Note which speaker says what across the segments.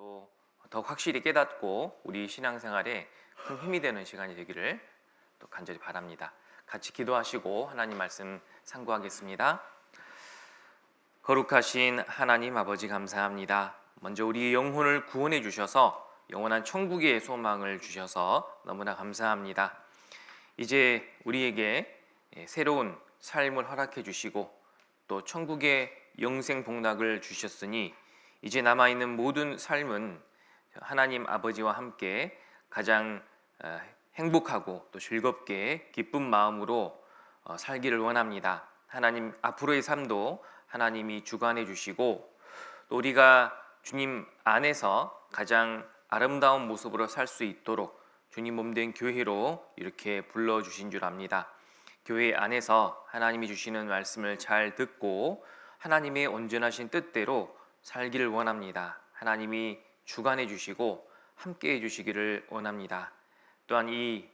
Speaker 1: 또 더욱 확실히 깨닫고 우리 신앙생활에 큰 힘이 되는 시간이 되기를 또 간절히 바랍니다. 같이 기도하시고 하나님 말씀 상고하겠습니다. 거룩하신 하나님 아버지 감사합니다. 먼저 우리 영혼을 구원해 주셔서 영원한 천국의 소망을 주셔서 너무나 감사합니다. 이제 우리에게 새로운 삶을 허락해 주시고 또 천국의 영생 복락을 주셨으니 이제 남아있는 모든 삶은 하나님 아버지와 함께 가장 행복하고 또 즐겁게 기쁜 마음으로 살기를 원합니다. 하나님 앞으로의 삶도 하나님이 주관해 주시고 또 우리가 주님 안에서 가장 아름다운 모습으로 살 수 있도록 주님 몸된 교회로 이렇게 불러주신 줄 압니다. 교회 안에서 하나님이 주시는 말씀을 잘 듣고 하나님의 온전하신 뜻대로 살기를 원합니다. 하나님이 주관해 주시고 함께 해 주시기를 원합니다. 또한 이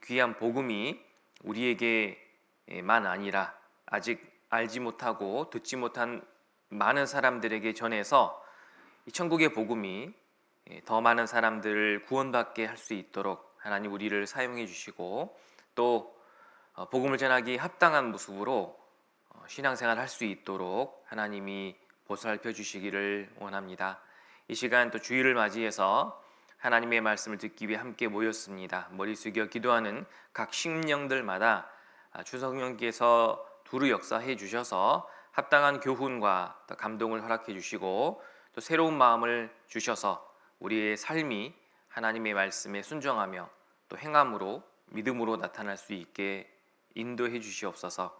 Speaker 1: 귀한 복음이 우리에게만 아니라 아직 알지 못하고 듣지 못한 많은 사람들에게 전해서 이 천국의 복음이 더 많은 사람들을 구원받게 할 수 있도록 하나님 우리를 사용해 주시고 또 복음을 전하기 합당한 모습으로 신앙생활 할 수 있도록 하나님이 보살펴 주시기를 원합니다. 이 시간 또 주일을 맞이해서 하나님의 말씀을 듣기 위해 함께 모였습니다. 머리 숙여 기도하는 각 심령들마다 주 성령께서 두루 역사해 주셔서 합당한 교훈과 감동을 허락해 주시고 또 새로운 마음을 주셔서 우리의 삶이 하나님의 말씀에 순종하며 또 행함으로 믿음으로 나타날 수 있게 인도해 주시옵소서.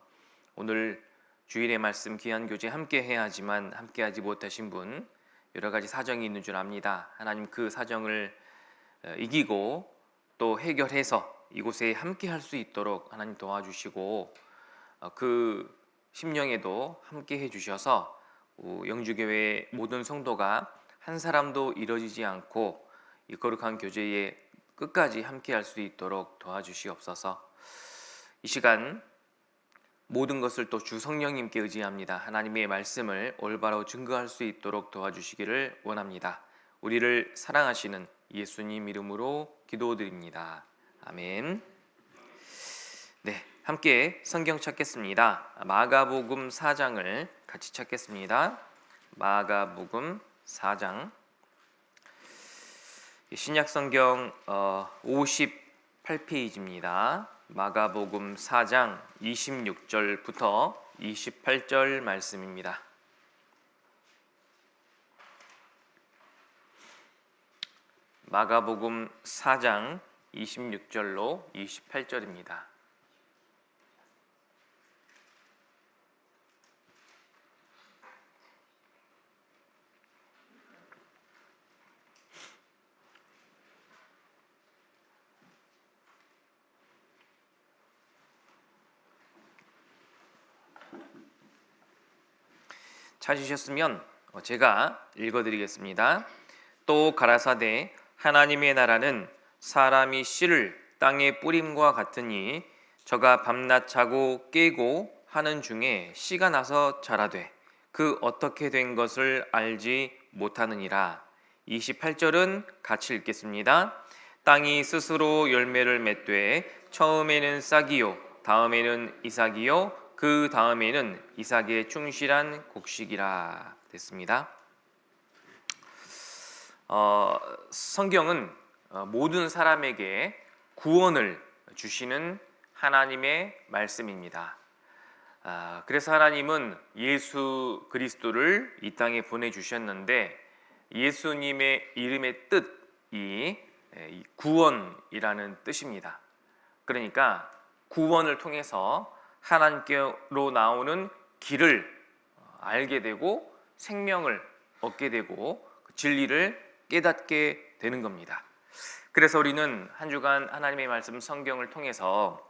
Speaker 1: 오늘 주일의 말씀 귀한 교제 함께 해야 하지만 함께 하지 못하신 분 여러 가지 사정이 있는 줄 압니다. 하나님 그 사정을 이기고 또 해결해서 이곳에 함께 할 수 있도록 하나님 도와주시고 그 심령에도 함께 해주셔서 영주교회 모든 성도가 한 사람도 잃어지지 않고 이 거룩한 교제에 끝까지 함께 할 수 있도록 도와주시옵소서. 이 시간 모든 것을 또 주 성령님께 의지합니다. 하나님의 말씀을 올바로 증거할 수 있도록 도와주시기를 원합니다. 우리를 사랑하시는 예수님 이름으로 기도드립니다. 아멘. 네, 함께 성경 찾겠습니다. 마가복음 4장을 같이 찾겠습니다. 마가복음 4장 신약 성경 58페이지입니다. 마가복음 4장 26절부터 28절 말씀입니다. 마가복음 4장 26절로 28절입니다. 찾으셨으면 제가 읽어드리겠습니다. 또 가라사대 하나님의 나라는 사람이 씨를 땅에 뿌림과 같으니 저가 밤낮 자고 깨고 하는 중에 씨가 나서 자라되 그 어떻게 된 것을 알지 못하느니라. 28절은 같이 읽겠습니다. 땅이 스스로 열매를 맺되 처음에는 싹이요 다음에는 이삭이요 그 다음에는 이삭의 충실한 곡식이라. 됐습니다. 성경은 모든 사람에게 구원을 주시는 하나님의 말씀입니다. 그래서 하나님은 예수 그리스도를 이 땅에 보내주셨는데 예수님의 이름의 뜻이 구원이라는 뜻입니다. 그러니까 구원을 통해서 하나님께로 나오는 길을 알게 되고 생명을 얻게 되고 진리를 깨닫게 되는 겁니다. 그래서 우리는 한 주간 하나님의 말씀 성경을 통해서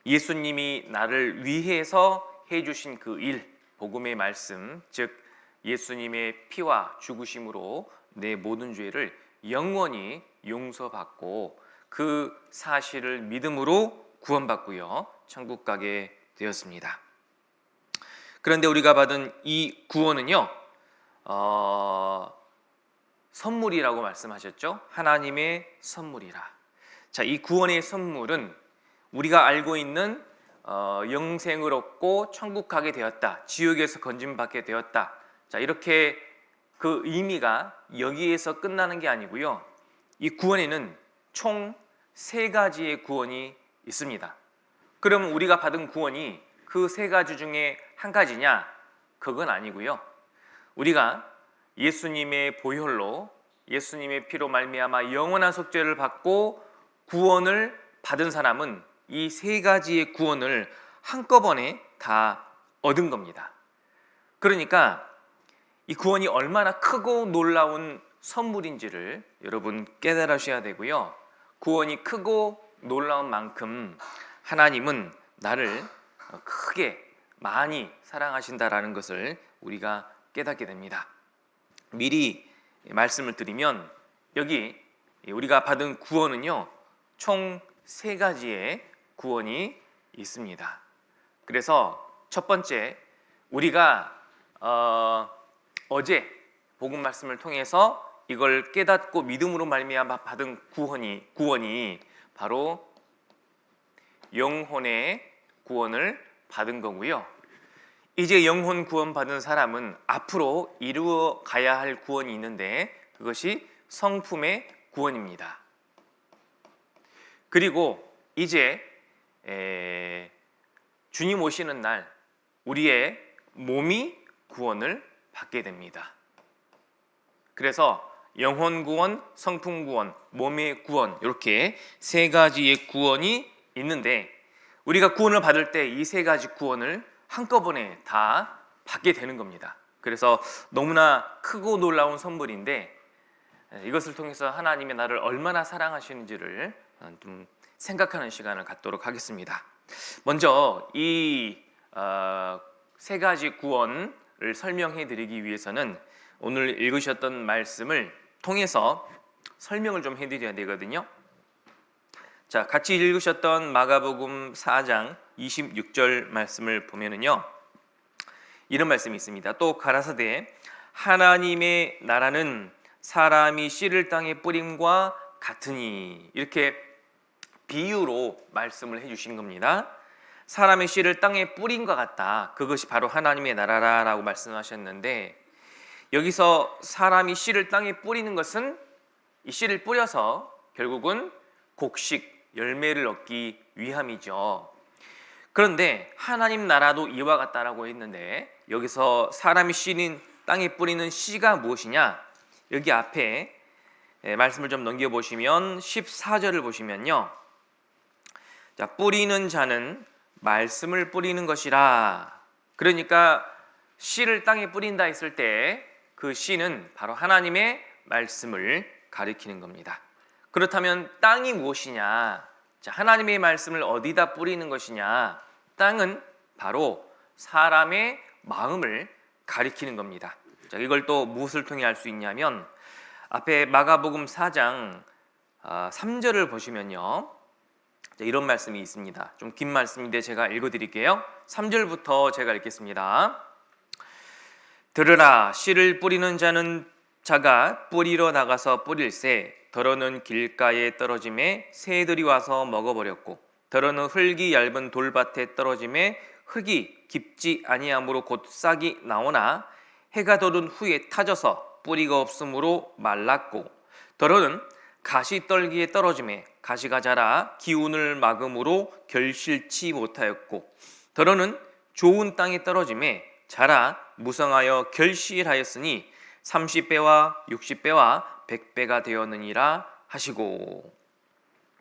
Speaker 1: 예수님이 나를 위해서 해주신 그 일, 복음의 말씀, 즉 예수님의 피와 죽으심으로 내 모든 죄를 영원히 용서받고 그 사실을 믿음으로 구원받고요 천국 가게 되었습니다. 그런데 우리가 받은 이 구원은요 선물이라고 말씀하셨죠? 하나님의 선물이라. 자, 이 구원의 선물은 우리가 알고 있는 영생을 얻고 천국 가게 되었다, 지옥에서 건짐받게 되었다. 자, 이렇게 그 의미가 여기에서 끝나는 게 아니고요. 이 구원에는 총 3가지의 구원이 있습니다. 그럼 우리가 받은 구원이 그 3가지 중에 한 가지냐? 그건 아니고요. 우리가 예수님의 보혈로, 예수님의 피로 말미암아 영원한 속죄를 받고 구원을 받은 사람은 이 3가지의 구원을 한꺼번에 다 얻은 겁니다. 그러니까 이 구원이 얼마나 크고 놀라운 선물인지를 여러분 깨달으셔야 되고요. 구원이 크고 놀라운 만큼 하나님은 나를 크게 많이 사랑하신다라는 것을 우리가 깨닫게 됩니다. 미리 말씀을 드리면 여기 우리가 받은 구원은요, 총 3가지의 구원이 있습니다. 그래서 첫 번째, 우리가 어제 복음 말씀을 통해서 이걸 깨닫고 믿음으로 말미암아 받은 구원이 바로 영혼의 구원을 받은 거고요. 이제 영혼 구원 받은 사람은 앞으로 이루어 가야 할 구원이 있는데 그것이 성품의 구원입니다. 그리고 이제 주님 오시는 날 우리의 몸이 구원을 받게 됩니다. 그래서 영혼 구원, 성품 구원, 몸의 구원, 이렇게 3가지의 구원이 있는데 우리가 구원을 받을 때 이 3가지 구원을 한꺼번에 다 받게 되는 겁니다. 그래서 너무나 크고 놀라운 선물인데 이것을 통해서 하나님의 나를 얼마나 사랑하시는지를 좀 생각하는 시간을 갖도록 하겠습니다. 먼저 이 3가지 구원을 설명해 드리기 위해서는 오늘 읽으셨던 말씀을 통해서 설명을 좀 해드려야 되거든요. 자, 같이 읽으셨던 마가복음 4장 26절 말씀을 보면은요, 이런 말씀이 있습니다. 또 가라사대 하나님의 나라는 사람이 씨를 땅에 뿌림과 같으니, 이렇게 비유로 말씀을 해주신 겁니다. 사람의 씨를 땅에 뿌림과 같다, 그것이 바로 하나님의 나라라고 말씀하셨는데, 여기서 사람이 씨를 땅에 뿌리는 것은 이 씨를 뿌려서 결국은 곡식, 열매를 얻기 위함이죠. 그런데 하나님 나라도 이와 같다라고 했는데 여기서 사람이 씨는 땅에 뿌리는 씨가 무엇이냐? 여기 앞에 말씀을 좀 넘겨보시면 14절을 보시면요, 자, 뿌리는 자는 말씀을 뿌리는 것이라. 그러니까 씨를 땅에 뿌린다 했을 때 그 씨는 바로 하나님의 말씀을 가리키는 겁니다. 그렇다면 땅이 무엇이냐? 자, 하나님의 말씀을 어디다 뿌리는 것이냐? 땅은 바로 사람의 마음을 가리키는 겁니다. 자, 이걸 또 무엇을 통해 알 수 있냐면 앞에 마가복음 4장 3절을 보시면요, 자, 이런 말씀이 있습니다. 좀 긴 말씀인데 제가 읽어드릴게요. 3절부터 제가 읽겠습니다. 들으라, 씨를 뿌리는 자가 뿌리러 나가서 뿌릴새 더러는 길가에 떨어짐에 새들이 와서 먹어버렸고, 더러는 흙이 얇은 돌밭에 떨어짐에 흙이 깊지 아니하므로 곧 싹이 나오나 해가 돋은 후에 타져서 뿌리가 없으므로 말랐고, 더러는 가시떨기에 떨어짐에 가시가 자라 기운을 막음으로 결실치 못하였고, 더러는 좋은 땅에 떨어짐에 자라 무성하여 결실하였으니 30배와 60배와 100배가 되었느니라 하시고.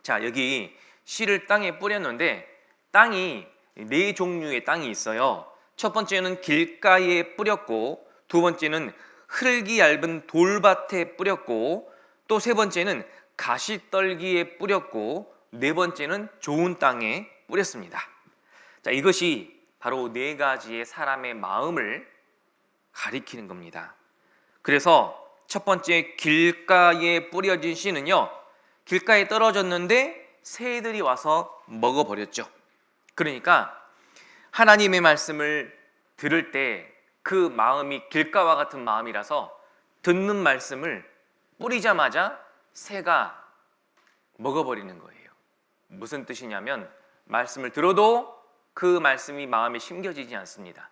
Speaker 1: 자, 여기 씨를 땅에 뿌렸는데 땅이 4종류의 땅이 있어요. 첫 번째는 길가에 뿌렸고, 두 번째는 흙이 얇은 돌밭에 뿌렸고, 또 세 번째는 가시떨기에 뿌렸고, 네 번째는 좋은 땅에 뿌렸습니다. 자, 이것이 바로 4가지의 사람의 마음을 가리키는 겁니다. 그래서 첫 번째 길가에 뿌려진 씨는요, 길가에 떨어졌는데 새들이 와서 먹어버렸죠. 그러니까 하나님의 말씀을 들을 때 그 마음이 길가와 같은 마음이라서 듣는 말씀을 뿌리자마자 새가 먹어버리는 거예요. 무슨 뜻이냐면 말씀을 들어도 그 말씀이 마음에 심겨지지 않습니다.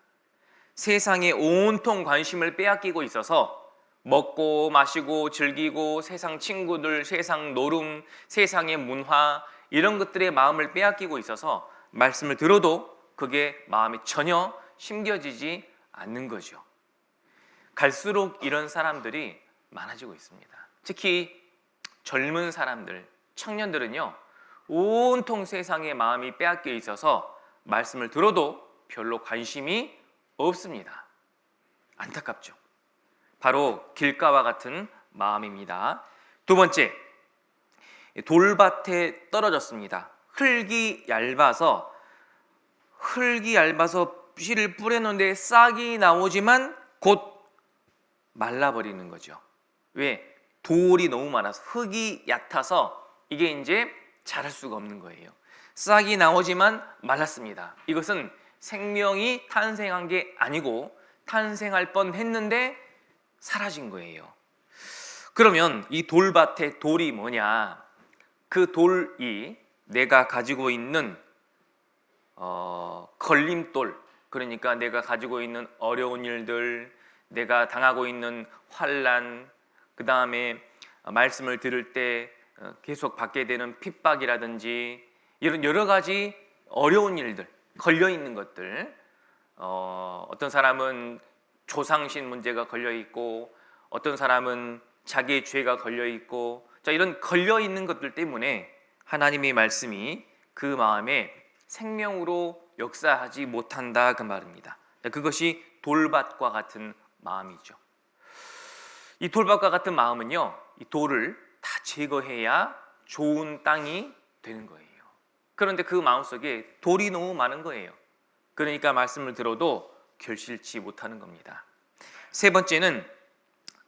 Speaker 1: 세상에 온통 관심을 빼앗기고 있어서 먹고 마시고 즐기고 세상 친구들, 세상 노름, 세상의 문화 이런 것들에 마음을 빼앗기고 있어서 말씀을 들어도 그게 마음에 전혀 심겨지지 않는 거죠. 갈수록 이런 사람들이 많아지고 있습니다. 특히 젊은 사람들, 청년들은요, 온통 세상에 마음이 빼앗겨 있어서 말씀을 들어도 별로 관심이 없습니다. 안타깝죠. 바로 길가와 같은 마음입니다. 두 번째, 돌밭에 떨어졌습니다. 흙이 얇아서 씨를 뿌려놓는데 싹이 나오지만 곧 말라버리는 거죠. 왜? 돌이 너무 많아서, 흙이 얕아서 이게 이제 자랄 수가 없는 거예요. 싹이 나오지만 말랐습니다. 이것은 생명이 탄생한 게 아니고 탄생할 뻔했는데 사라진 거예요. 그러면 이 돌밭의 돌이 뭐냐? 그 돌이 내가 가지고 있는 걸림돌, 그러니까 내가 가지고 있는 어려운 일들, 내가 당하고 있는 환난, 그 다음에 말씀을 들을 때 계속 받게 되는 핍박이라든지 이런 여러 가지 어려운 일들, 걸려 있는 것들, 어떤 사람은 조상신 문제가 걸려 있고, 어떤 사람은 자기의 죄가 걸려 있고, 자, 이런 걸려 있는 것들 때문에 하나님의 말씀이 그 마음에 생명으로 역사하지 못한다, 그 말입니다. 그것이 돌밭과 같은 마음이죠. 이 돌밭과 같은 마음은요, 이 돌을 다 제거해야 좋은 땅이 되는 거예요. 그런데 그 마음속에 돌이 너무 많은 거예요. 그러니까 말씀을 들어도 결실치 못하는 겁니다. 세 번째는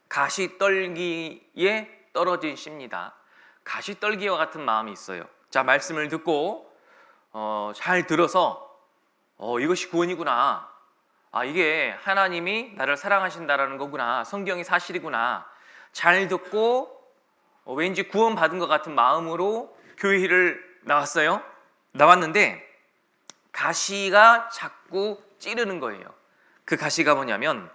Speaker 1: 가시떨기에 떨어진 씨입니다. 가시떨기와 같은 마음이 있어요. 자, 말씀을 듣고 잘 들어서 이것이 구원이구나, 이게 하나님이 나를 사랑하신다라는 거구나, 성경이 사실이구나, 잘 듣고 왠지 구원받은 것 같은 마음으로 교회를 나왔는데 가시가 자꾸 찌르는 거예요. 그 가시가 뭐냐면,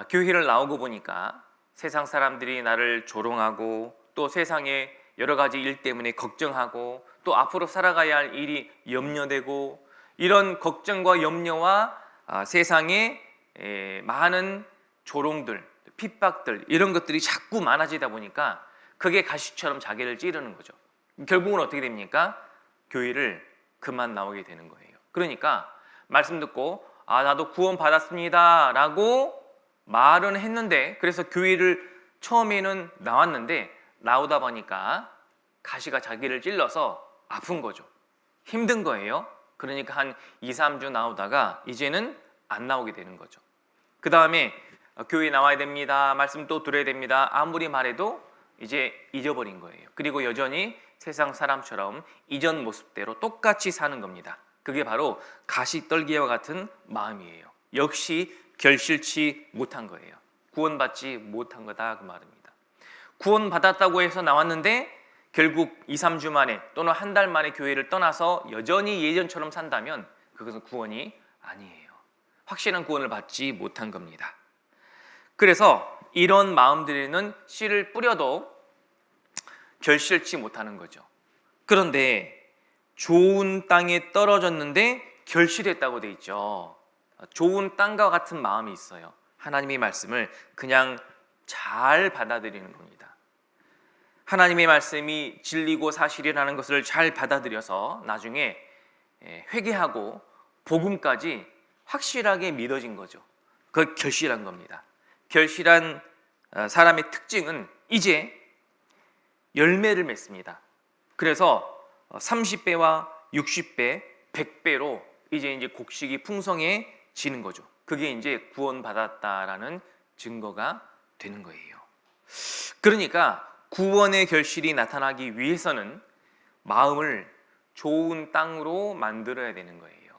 Speaker 1: 교회를 나오고 보니까 세상 사람들이 나를 조롱하고, 또 세상의 여러 가지 일 때문에 걱정하고, 또 앞으로 살아가야 할 일이 염려되고, 이런 걱정과 염려와 세상의 많은 조롱들, 핍박들, 이런 것들이 자꾸 많아지다 보니까 그게 가시처럼 자기를 찌르는 거죠. 결국은 어떻게 됩니까? 교회를 그만 나오게 되는 거예요. 그러니까 말씀 듣고 나도 구원 받았습니다 라고 말은 했는데, 그래서 교회를 처음에는 나왔는데 나오다 보니까 가시가 자기를 찔러서 아픈 거죠. 힘든 거예요. 그러니까 한 2, 3주 나오다가 이제는 안 나오게 되는 거죠. 그 다음에 교회 나와야 됩니다, 말씀 또 들어야 됩니다, 아무리 말해도 이제 잊어버린 거예요. 그리고 여전히 세상 사람처럼 이전 모습대로 똑같이 사는 겁니다. 그게 바로 가시떨기와 같은 마음이에요. 역시 결실치 못한 거예요. 구원받지 못한 거다, 그 말입니다. 구원받았다고 해서 나왔는데 결국 2, 3주 만에 또는 한 달 만에 교회를 떠나서 여전히 예전처럼 산다면 그것은 구원이 아니에요. 확실한 구원을 받지 못한 겁니다. 그래서 이런 마음들에는 씨를 뿌려도 결실치 못하는 거죠. 그런데 좋은 땅에 떨어졌는데 결실했다고 돼 있죠. 좋은 땅과 같은 마음이 있어요. 하나님의 말씀을 그냥 잘 받아들이는 겁니다. 하나님의 말씀이 진리고 사실이라는 것을 잘 받아들여서 나중에 회개하고 복음까지 확실하게 믿어진 거죠. 그걸 결실한 겁니다. 결실한 사람의 특징은 이제 열매를 맺습니다. 그래서 30배와 60배, 100배로 이제 곡식이 풍성해지는 거죠. 그게 이제 구원받았다라는 증거가 되는 거예요. 그러니까 구원의 결실이 나타나기 위해서는 마음을 좋은 땅으로 만들어야 되는 거예요.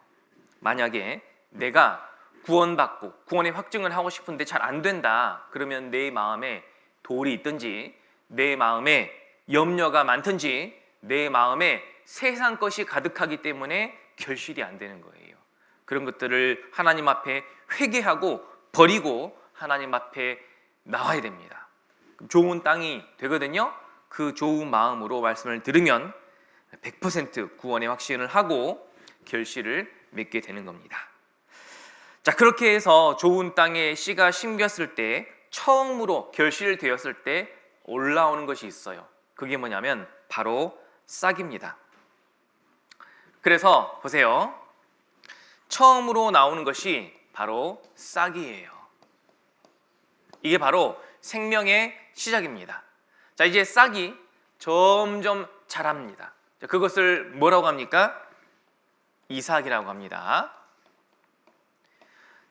Speaker 1: 만약에 내가 구원받고 구원의 확증을 하고 싶은데 잘 안 된다, 그러면 내 마음에 돌이 있든지 내 마음에 염려가 많든지 내 마음에 세상 것이 가득하기 때문에 결실이 안 되는 거예요. 그런 것들을 하나님 앞에 회개하고 버리고 하나님 앞에 나와야 됩니다. 좋은 땅이 되거든요. 그 좋은 마음으로 말씀을 들으면 100% 구원의 확신을 하고 결실을 맺게 되는 겁니다. 자, 그렇게 해서 좋은 땅에 씨가 심겼을 때 처음으로 결실되었을 때 올라오는 것이 있어요. 그게 뭐냐면 바로 싹입니다. 그래서 보세요. 처음으로 나오는 것이 바로 싹이에요. 이게 바로 생명의 시작입니다. 자, 이제 싹이 점점 자랍니다. 그것을 뭐라고 합니까? 이삭이라고 합니다.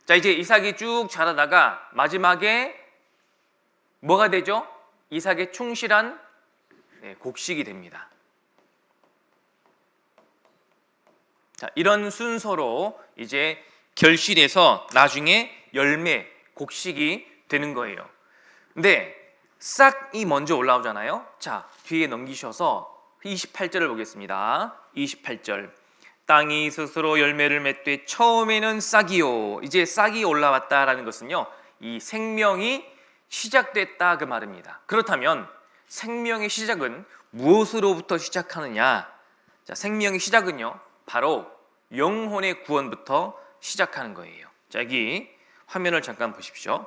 Speaker 1: 자, 이제 이삭이 쭉 자라다가 마지막에 뭐가 되죠? 이삭의 충실한 곡식이 됩니다. 자, 이런 순서로 이제 결실해서 나중에 열매, 곡식이 되는 거예요. 근데 싹이 먼저 올라오잖아요. 자, 뒤에 넘기셔서 28절을 보겠습니다. 28절. 땅이 스스로 열매를 맺되 처음에는 싹이요. 이제 싹이 올라왔다라는 것은요, 이 생명이 시작됐다 그 말입니다. 그렇다면 생명의 시작은 무엇으로부터 시작하느냐? 자, 생명의 시작은요, 바로 영혼의 구원부터 시작하는 거예요. 자, 여기 화면을 잠깐 보십시오.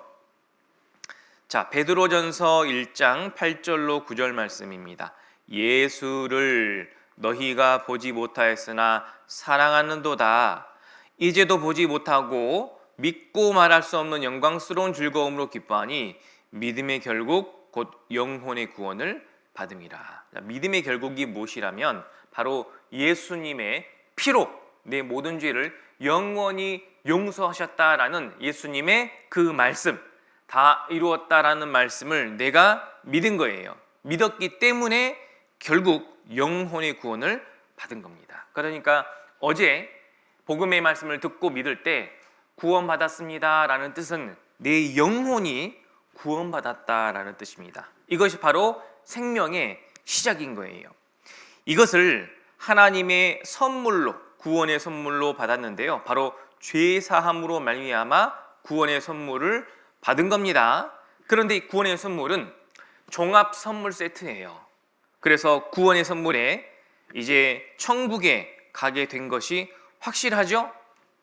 Speaker 1: 자, 베드로전서 1장 8절로 9절 말씀입니다. 예수를 너희가 보지 못하였으나 사랑하는도다. 이제도 보지 못하고 믿고 말할 수 없는 영광스러운 즐거움으로 기뻐하니 믿음의 결국 곧 영혼의 구원을 받음이라. 믿음의 결국이 무엇이라면 바로 예수님의 피로 내 모든 죄를 영원히 용서하셨다라는 예수님의 그 말씀, 다 이루었다라는 말씀을 내가 믿은 거예요. 믿었기 때문에 결국 영혼의 구원을 받은 겁니다. 그러니까 어제 복음의 말씀을 듣고 믿을 때 구원받았습니다라는 뜻은 내 영혼이 구원받았다라는 뜻입니다. 이것이 바로 생명의 시작인 거예요. 이것을 하나님의 선물로, 구원의 선물로 받았는데요. 바로 죄 사함으로 말미암아 구원의 선물을 받은 겁니다. 그런데 이 구원의 선물은 종합 선물 세트예요. 그래서 구원의 선물에 이제 천국에 가게 된 것이 확실하죠?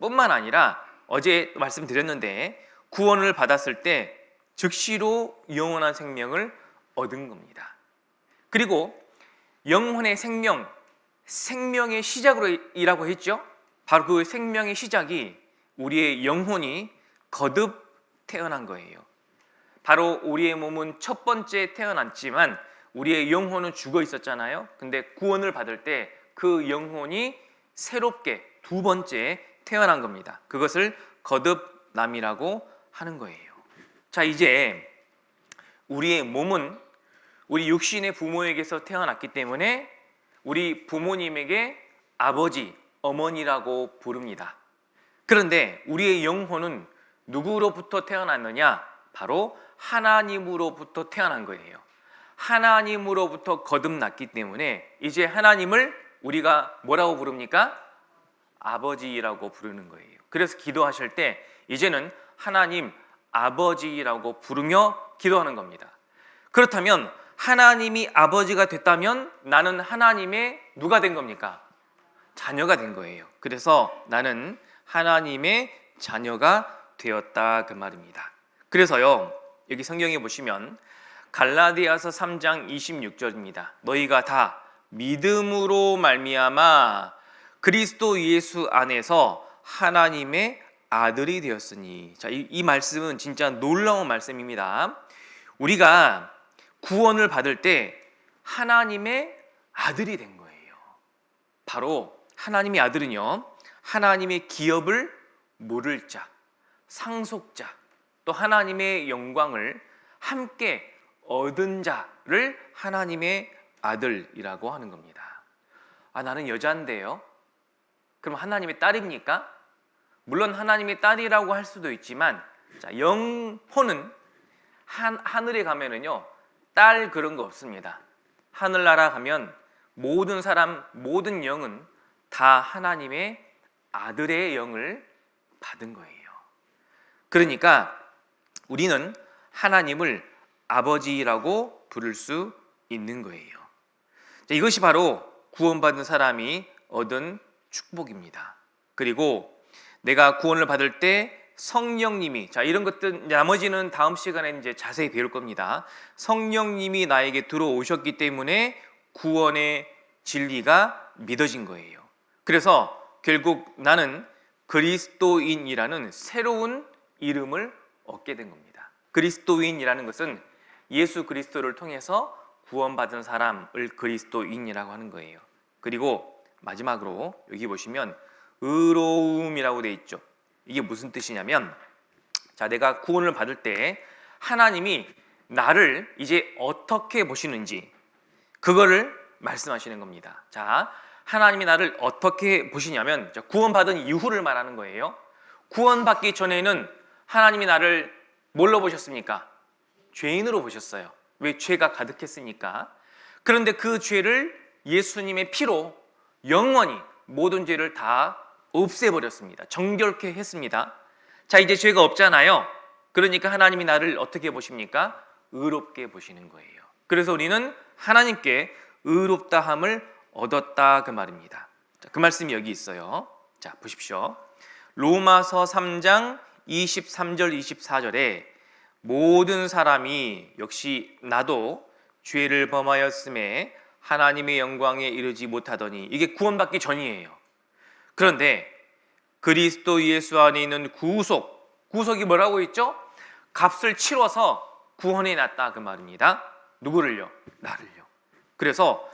Speaker 1: 뿐만 아니라 어제 말씀드렸는데 구원을 받았을 때 즉시로 영원한 생명을 얻은 겁니다. 그리고 영혼의 생명, 생명의 시작으로이라고 했죠? 바로 그 생명의 시작이 우리의 영혼이 거듭 태어난 거예요. 바로 우리의 몸은 첫 번째 태어났지만 우리의 영혼은 죽어 있었잖아요. 근데 구원을 받을 때 그 영혼이 새롭게 두 번째 태어난 겁니다. 그것을 거듭남이라고 하는 거예요. 자, 이제 우리의 몸은 우리 육신의 부모에게서 태어났기 때문에 우리 부모님에게 아버지, 어머니라고 부릅니다. 그런데 우리의 영혼은 누구로부터 태어났느냐? 바로 하나님으로부터 태어난 거예요. 하나님으로부터 거듭났기 때문에 이제 하나님을 우리가 뭐라고 부릅니까? 아버지라고 부르는 거예요. 그래서 기도하실 때 이제는 하나님 아버지라고 부르며 기도하는 겁니다. 그렇다면 하나님이 아버지가 됐다면 나는 하나님의 누가 된 겁니까? 자녀가 된 거예요. 그래서 나는 하나님의 자녀가 되었다 그 말입니다. 그래서요, 여기 성경에 보시면 갈라디아서 3장 26절입니다. 너희가 다 믿음으로 말미암아 그리스도 예수 안에서 하나님의 아들이 되었으니. 자, 이 말씀은 진짜 놀라운 말씀입니다. 우리가 구원을 받을 때 하나님의 아들이 된 거예요. 바로 하나님의 아들은요, 하나님의 기업을 물을 자, 상속자, 또 하나님의 영광을 함께 얻은 자를 하나님의 아들이라고 하는 겁니다. 아, 나는 여자인데요. 그럼 하나님의 딸입니까? 물론 하나님의 딸이라고 할 수도 있지만, 자, 영혼은 하늘에 가면은요, 딸 그런 거 없습니다. 하늘나라 가면 모든 사람, 모든 영은 다 하나님의 아들의 영을 받은 거예요. 그러니까 우리는 하나님을 아버지라고 부를 수 있는 거예요. 이것이 바로 구원받은 사람이 얻은 축복입니다. 그리고 내가 구원을 받을 때 성령님이, 이런 것들 나머지는 다음 시간에 이제 자세히 배울 겁니다. 성령님이 나에게 들어오셨기 때문에 구원의 진리가 믿어진 거예요. 그래서 결국 나는 그리스도인이라는 새로운 이름을 얻게 된 겁니다. 그리스도인이라는 것은 예수 그리스도를 통해서 구원받은 사람을 그리스도인이라고 하는 거예요. 그리고 마지막으로 여기 보시면 의로움이라고 되어 있죠. 이게 무슨 뜻이냐면, 내가 구원을 받을 때 하나님이 나를 이제 어떻게 보시는지 그거를 말씀하시는 겁니다. 하나님이 나를 어떻게 보시냐면 구원받은 이후를 말하는 거예요. 구원받기 전에는 하나님이 나를 뭘로 보셨습니까? 죄인으로 보셨어요. 왜? 죄가 가득했으니까. 그런데 그 죄를 예수님의 피로 영원히 모든 죄를 다 없애버렸습니다. 정결케 했습니다. 이제 죄가 없잖아요. 그러니까 하나님이 나를 어떻게 보십니까? 의롭게 보시는 거예요. 그래서 우리는 하나님께 의롭다함을 얻었다 그 말입니다. 그 말씀이 여기 있어요. 보십시오. 로마서 3장 23절 24절에 모든 사람이 역시 나도 죄를 범하였음에 하나님의 영광에 이르지 못하더니, 이게 구원받기 전이에요. 그런데 그리스도 예수 안에 있는 구속이 뭐라고 있죠? 값을 치러서 구원해 놨다 그 말입니다. 누구를요? 나를요. 그래서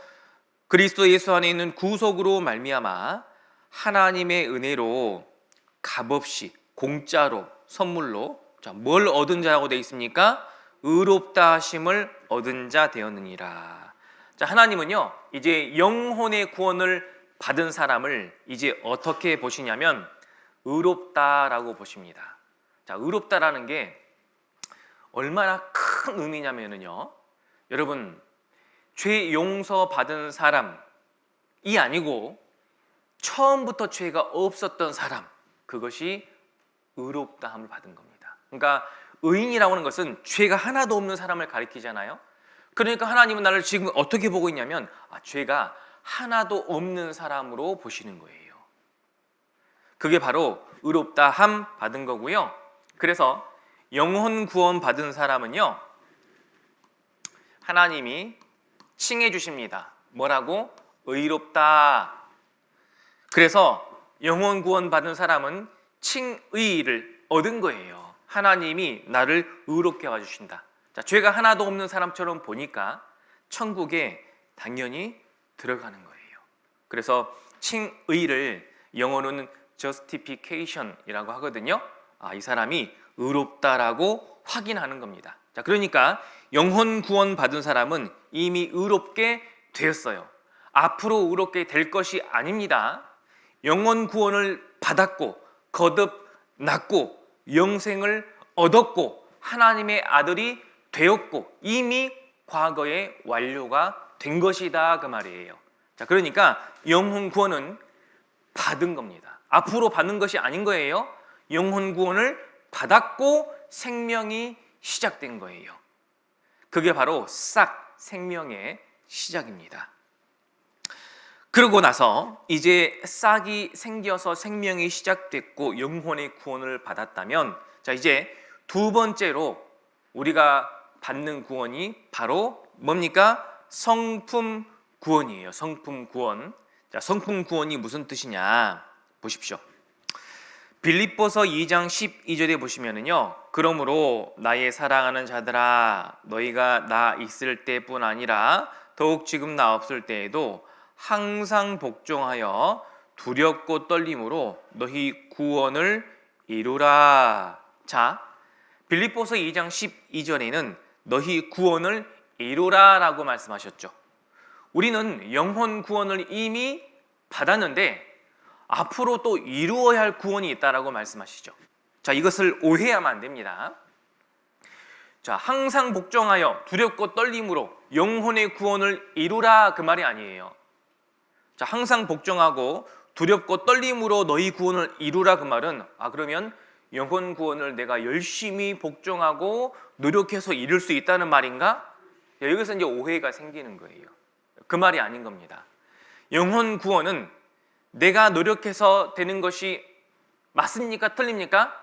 Speaker 1: 그리스도 예수 안에 있는 구속으로 말미암아 하나님의 은혜로 값없이 공짜로 선물로 뭘 얻은 자라고 되어 있습니까? 의롭다 하심을 얻은 자 되었느니라. 하나님은요 이제 영혼의 구원을 받은 사람을 이제 어떻게 보시냐면 의롭다라고 보십니다. 의롭다라는 게 얼마나 큰 의미냐면요, 여러분, 죄 용서 받은 사람이 아니고 처음부터 죄가 없었던 사람, 그것이 의롭다함을 받은 겁니다. 그러니까 의인이라고 하는 것은 죄가 하나도 없는 사람을 가리키잖아요. 그러니까 하나님은 나를 지금 어떻게 보고 있냐면 죄가 하나도 없는 사람으로 보시는 거예요. 그게 바로 의롭다함 받은 거고요. 그래서 영혼 구원 받은 사람은요, 하나님이 칭해 주십니다. 뭐라고? 의롭다. 그래서 영혼 구원 받은 사람은 칭의를 얻은 거예요. 하나님이 나를 의롭게 해주신다. 죄가 하나도 없는 사람처럼 보니까 천국에 당연히 들어가는 거예요. 그래서 칭의를 영어로는 justification이라고 하거든요. 이 사람이 의롭다라고 확인하는 겁니다. 그러니까 영혼 구원 받은 사람은 이미 의롭게 되었어요. 앞으로 의롭게 될 것이 아닙니다. 영혼 구원을 받았고 거듭났고 영생을 얻었고 하나님의 아들이 되었고 이미 과거에 완료가 된 것이다 그 말이에요. 그러니까 영혼 구원은 받은 겁니다. 앞으로 받는 것이 아닌 거예요. 영혼 구원을 받았고 생명이 시작된 거예요. 그게 바로 싹 생명의 시작입니다. 그러고 나서 이제 싹이 생겨서 생명이 시작됐고 영혼의 구원을 받았다면, 이제 두 번째로 우리가 받는 구원이 바로 뭡니까? 성품 구원이에요. 성품 구원. 성품 구원이 무슨 뜻이냐 보십시오. 빌립보서 2장 12절에 보시면은요, 그러므로 나의 사랑하는 자들아, 너희가 나 있을 때뿐 아니라 더욱 지금 나 없을 때에도 항상 복종하여 두렵고 떨림으로 너희 구원을 이루라. 빌립보서 2장 12절에는 너희 구원을 이루라라고 말씀하셨죠. 우리는 영혼 구원을 이미 받았는데 앞으로 또 이루어야 할 구원이 있다라고 말씀하시죠. 이것을 오해하면 안 됩니다. 자, 항상 복종하여 두렵고 떨림으로 영혼의 구원을 이루라 그 말이 아니에요. 자, 항상 복종하고 두렵고 떨림으로 너희 구원을 이루라 그 말은 그러면 영혼 구원을 내가 열심히 복종하고 노력해서 이룰 수 있다는 말인가? 여기서 이제 오해가 생기는 거예요. 그 말이 아닌 겁니다. 영혼 구원은 내가 노력해서 되는 것이 맞습니까? 틀립니까?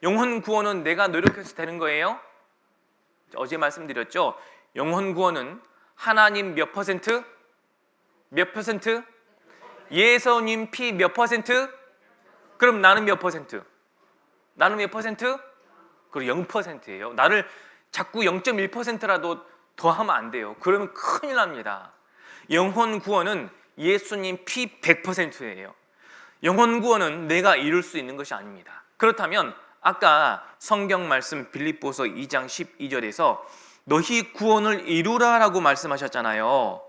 Speaker 1: 영혼 구원은 내가 노력해서 되는 거예요? 어제 말씀드렸죠? 영혼 구원은 하나님 몇 퍼센트? 몇 퍼센트? 예수님 피 몇 퍼센트? 그럼 나는 몇 퍼센트? 나는 몇 퍼센트? 그리고 0%예요. 나를 자꾸 0.1%라도 더 하면 안 돼요. 그러면 큰일 납니다. 영혼 구원은 예수님 피 100%예요. 영혼 구원은 내가 이룰 수 있는 것이 아닙니다. 그렇다면 아까 성경 말씀 빌립보서 2장 12절에서 너희 구원을 이루라라고 말씀하셨잖아요.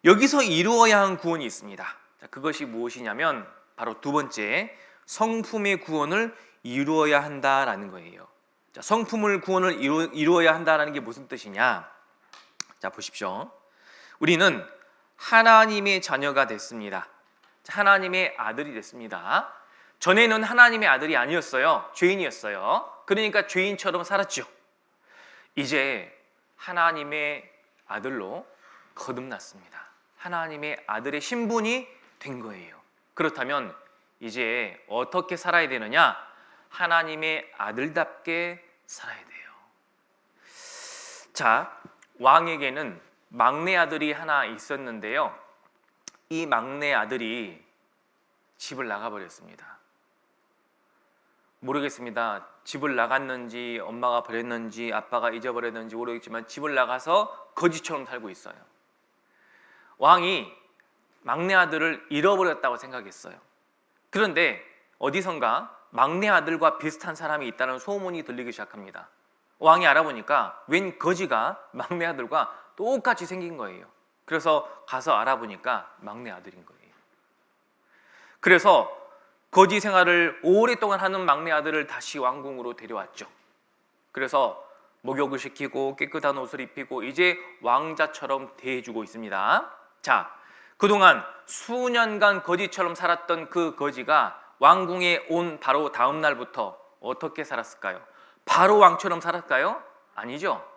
Speaker 1: 여기서 이루어야 한 구원이 있습니다. 그것이 무엇이냐면 바로 두 번째, 성품의 구원을 이루어야 한다라는 거예요. 자, 성품을 구원을 이루어야 한다라는 게 무슨 뜻이냐? 자, 보십시오. 우리는 하나님의 자녀가 됐습니다. 하나님의 아들이 됐습니다. 전에는 하나님의 아들이 아니었어요. 죄인이었어요. 그러니까 죄인처럼 살았죠. 이제 하나님의 아들로 거듭났습니다. 하나님의 아들의 신분이 된 거예요. 그렇다면 이제 어떻게 살아야 되느냐? 하나님의 아들답게 살아야 돼요. 자, 왕에게는 막내 아들이 하나 있었는데요. 이 막내 아들이 집을 나가버렸습니다. 모르겠습니다. 집을 나갔는지 엄마가 버렸는지 아빠가 잊어버렸는지 모르겠지만 집을 나가서 거지처럼 살고 있어요. 왕이 막내 아들을 잃어버렸다고 생각했어요. 그런데 어디선가 막내 아들과 비슷한 사람이 있다는 소문이 들리기 시작합니다. 왕이 알아보니까 웬 거지가 막내 아들과 똑같이 생긴 거예요. 그래서 가서 알아보니까 막내 아들인 거예요. 그래서 거지 생활을 오랫동안 하는 막내 아들을 다시 왕궁으로 데려왔죠. 그래서 목욕을 시키고 깨끗한 옷을 입히고 이제 왕자처럼 대해주고 있습니다. 자, 그동안 수년간 거지처럼 살았던 그 거지가 왕궁에 온 바로 다음 날부터 어떻게 살았을까요? 바로 왕처럼 살았을까요? 아니죠.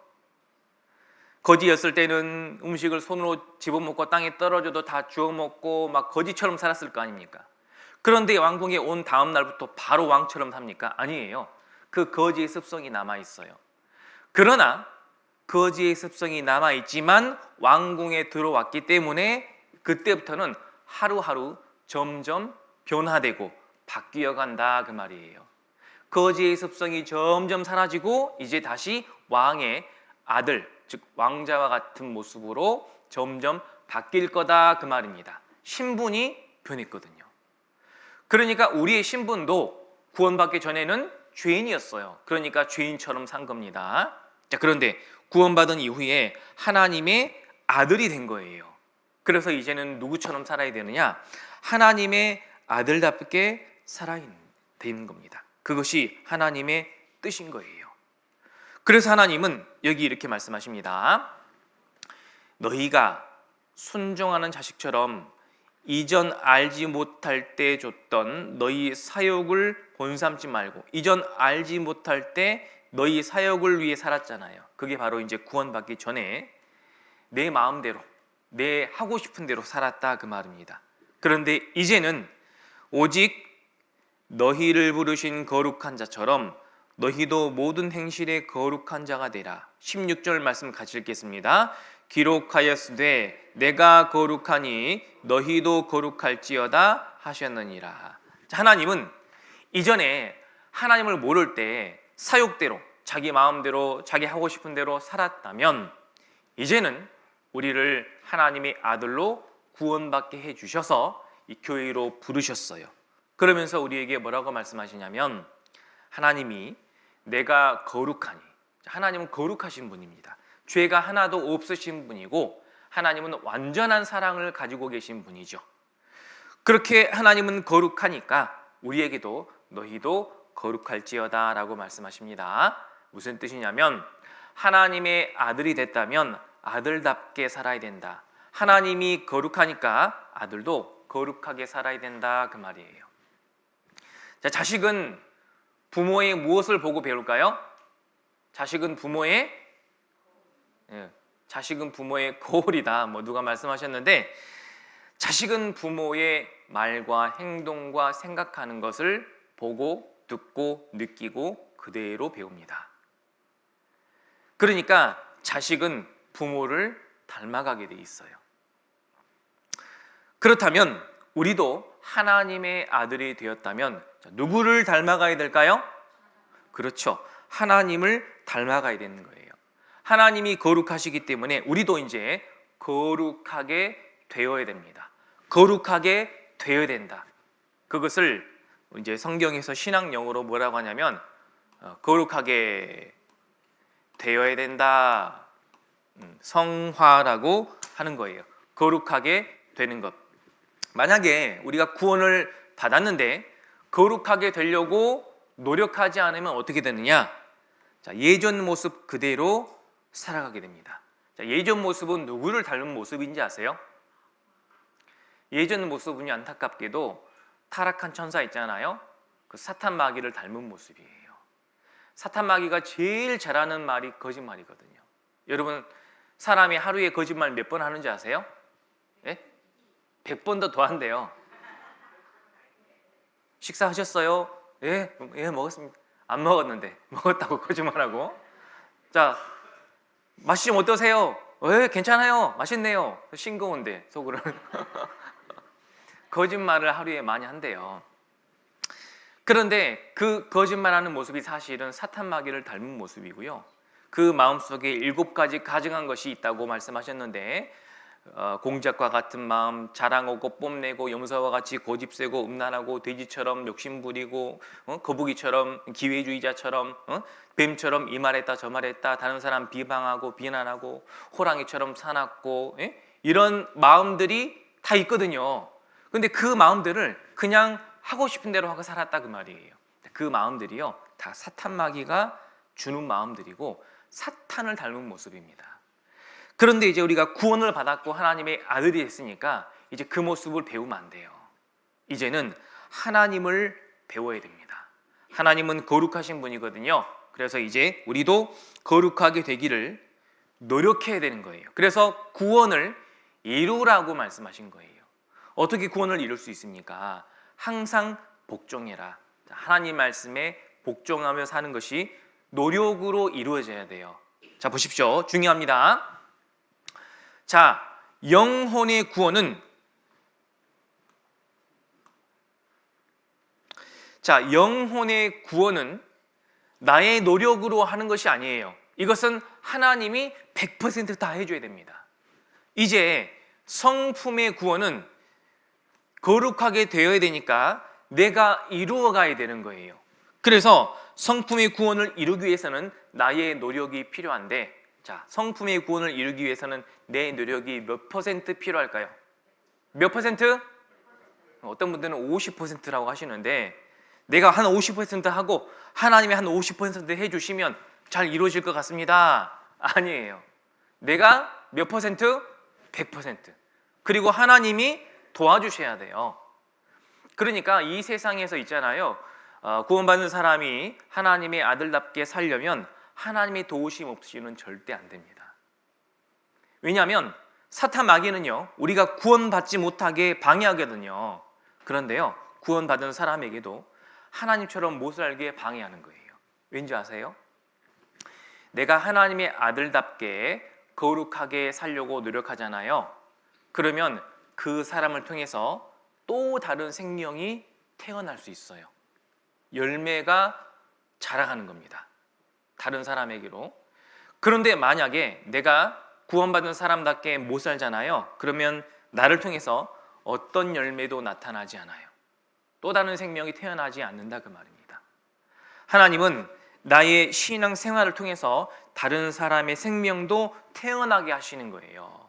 Speaker 1: 거지였을 때는 음식을 손으로 집어먹고 땅에 떨어져도 다 주워먹고 막 거지처럼 살았을 거 아닙니까? 그런데 왕궁에 온 다음 날부터 바로 왕처럼 삽니까? 아니에요. 그 거지의 습성이 남아있어요. 그러나 거지의 습성이 남아있지만 왕궁에 들어왔기 때문에 그때부터는 하루하루 점점 변화되고 바뀌어간다 그 말이에요. 거지의 습성이 점점 사라지고 이제 다시 왕의 아들, 즉 왕자와 같은 모습으로 점점 바뀔 거다 그 말입니다. 신분이 변했거든요. 그러니까 우리의 신분도 구원받기 전에는 죄인이었어요. 그러니까 죄인처럼 산 겁니다. 자, 그런데 구원받은 이후에 하나님의 아들이 된 거예요. 그래서 이제는 누구처럼 살아야 되느냐? 하나님의 아들답게 살아야 되는 겁니다. 그것이 하나님의 뜻인 거예요. 그래서 하나님은 여기 이렇게 말씀하십니다. 너희가 순종하는 자식처럼 이전 알지 못할 때 줬던 너희 사역을 본삼지 말고, 이전 알지 못할 때 너희 사역을 위해 살았잖아요. 그게 바로 이제 구원받기 전에 내 마음대로 내 하고 싶은 대로 살았다 그 말입니다. 그런데 이제는 오직 너희를 부르신 거룩한 자처럼 너희도 모든 행실에 거룩한 자가 되라. 16절 말씀 같이 읽겠습니다. 기록하였으되 내가 거룩하니 너희도 거룩할지어다 하셨느니라. 하나님은 이전에 하나님을 모를 때 사욕대로 자기 마음대로 자기 하고 싶은 대로 살았다면 이제는 우리를 하나님의 아들로 구원받게 해주셔서 이 교회로 부르셨어요. 그러면서 우리에게 뭐라고 말씀하시냐면 하나님이 내가 거룩하니, 하나님은 거룩하신 분입니다. 죄가 하나도 없으신 분이고 하나님은 완전한 사랑을 가지고 계신 분이죠. 그렇게 하나님은 거룩하니까 우리에게도 너희도 거룩할지어다 라고 말씀하십니다. 무슨 뜻이냐면 하나님의 아들이 됐다면 아들답게 살아야 된다. 하나님이 거룩하니까 아들도 거룩하게 살아야 된다, 그 말이에요. 자, 자식은 부모의 무엇을 보고 배울까요? 자식은 부모의 거울이다. 누가 말씀하셨는데, 자식은 부모의 말과 행동과 생각하는 것을 보고 듣고 느끼고 그대로 배웁니다. 그러니까 자식은 부모를 닮아가게 돼 있어요. 그렇다면 우리도 하나님의 아들이 되었다면 누구를 닮아가야 될까요? 그렇죠. 하나님을 닮아가야 되는 거예요. 하나님이 거룩하시기 때문에 우리도 이제 거룩하게 되어야 됩니다. 거룩하게 되어야 된다. 그것을 이제 성경에서 신학 용어로 뭐라고 하냐면 거룩하게 되어야 된다. 성화라고 하는 거예요. 거룩하게 되는 것. 만약에 우리가 구원을 받았는데 거룩하게 되려고 노력하지 않으면 어떻게 되느냐? 자, 예전 모습 그대로 살아가게 됩니다. 자, 예전 모습은 누구를 닮은 모습인지 아세요? 예전 모습은 안타깝게도 타락한 천사 있잖아요. 그 사탄 마귀를 닮은 모습이에요. 사탄 마귀가 제일 잘하는 말이 거짓말이거든요. 여러분, 사람이 하루에 거짓말 몇 번 하는지 아세요? 예? 100번도 더 한대요. 식사하셨어요? 예, 먹었습니다. 안 먹었는데 먹었다고 거짓말하고. 자, 맛이 좀 어떠세요? 예, 괜찮아요. 맛있네요. 싱거운데 속으로는. 거짓말을 하루에 많이 한대요. 그런데 그 거짓말하는 모습이 사실은 사탄 마귀를 닮은 모습이고요. 그 마음속에 7가지 가증한 것이 있다고 말씀하셨는데, 공작과 같은 마음, 자랑하고 뽐내고 염소와 같이 고집세고 음란하고 돼지처럼 욕심부리고 거북이처럼 기회주의자처럼 뱀처럼 이 말했다 저 말했다, 다른 사람 비방하고 비난하고 호랑이처럼 사납고, 이런 마음들이 다 있거든요. 근데 그 마음들을 그냥 하고 싶은 대로 하고 살았다, 그 말이에요. 그 마음들이요, 다 사탄 마귀가 주는 마음들이고 사탄을 닮은 모습입니다. 그런데 이제 우리가 구원을 받았고 하나님의 아들이 됐으니까 이제 그 모습을 배우면 안 돼요. 이제는 하나님을 배워야 됩니다. 하나님은 거룩하신 분이거든요. 그래서 이제 우리도 거룩하게 되기를 노력해야 되는 거예요. 그래서 구원을 이루라고 말씀하신 거예요. 어떻게 구원을 이룰 수 있습니까? 항상 복종해라. 하나님 말씀에 복종하며 사는 것이 노력으로 이루어져야 돼요. 자, 보십시오. 중요합니다. 자, 영혼의 구원은 나의 노력으로 하는 것이 아니에요. 이것은 하나님이 100% 다 해줘야 됩니다. 이제 성품의 구원은 거룩하게 되어야 되니까 내가 이루어 가야 되는 거예요. 그래서 성품의 구원을 이루기 위해서는 나의 노력이 필요한데, 자, 성품의 구원을 이루기 위해서는 내 노력이 몇 퍼센트 필요할까요? 몇 퍼센트? 어떤 분들은 50%라고 하시는데, 내가 한 50% 하고 하나님이 한 50% 해주시면 잘 이루어질 것 같습니다. 아니에요. 내가 몇 퍼센트? 100%. 그리고 하나님이 도와주셔야 돼요. 그러니까 이 세상에서 있잖아요, 구원받는 사람이 하나님의 아들답게 살려면 하나님의 도우심 없이는 절대 안 됩니다. 왜냐하면 사탄 마귀는요, 우리가 구원받지 못하게 방해하거든요. 그런데요, 구원받은 사람에게도 하나님처럼 못 살게 방해하는 거예요. 왠지 아세요? 내가 하나님의 아들답게 거룩하게 살려고 노력하잖아요. 그러면 그 사람을 통해서 또 다른 생명이 태어날 수 있어요. 열매가 자라가는 겁니다. 다른 사람에게로. 그런데 만약에 내가 구원받은 사람답게 못 살잖아요. 그러면 나를 통해서 어떤 열매도 나타나지 않아요. 또 다른 생명이 태어나지 않는다, 그 말입니다. 하나님은 나의 신앙 생활을 통해서 다른 사람의 생명도 태어나게 하시는 거예요.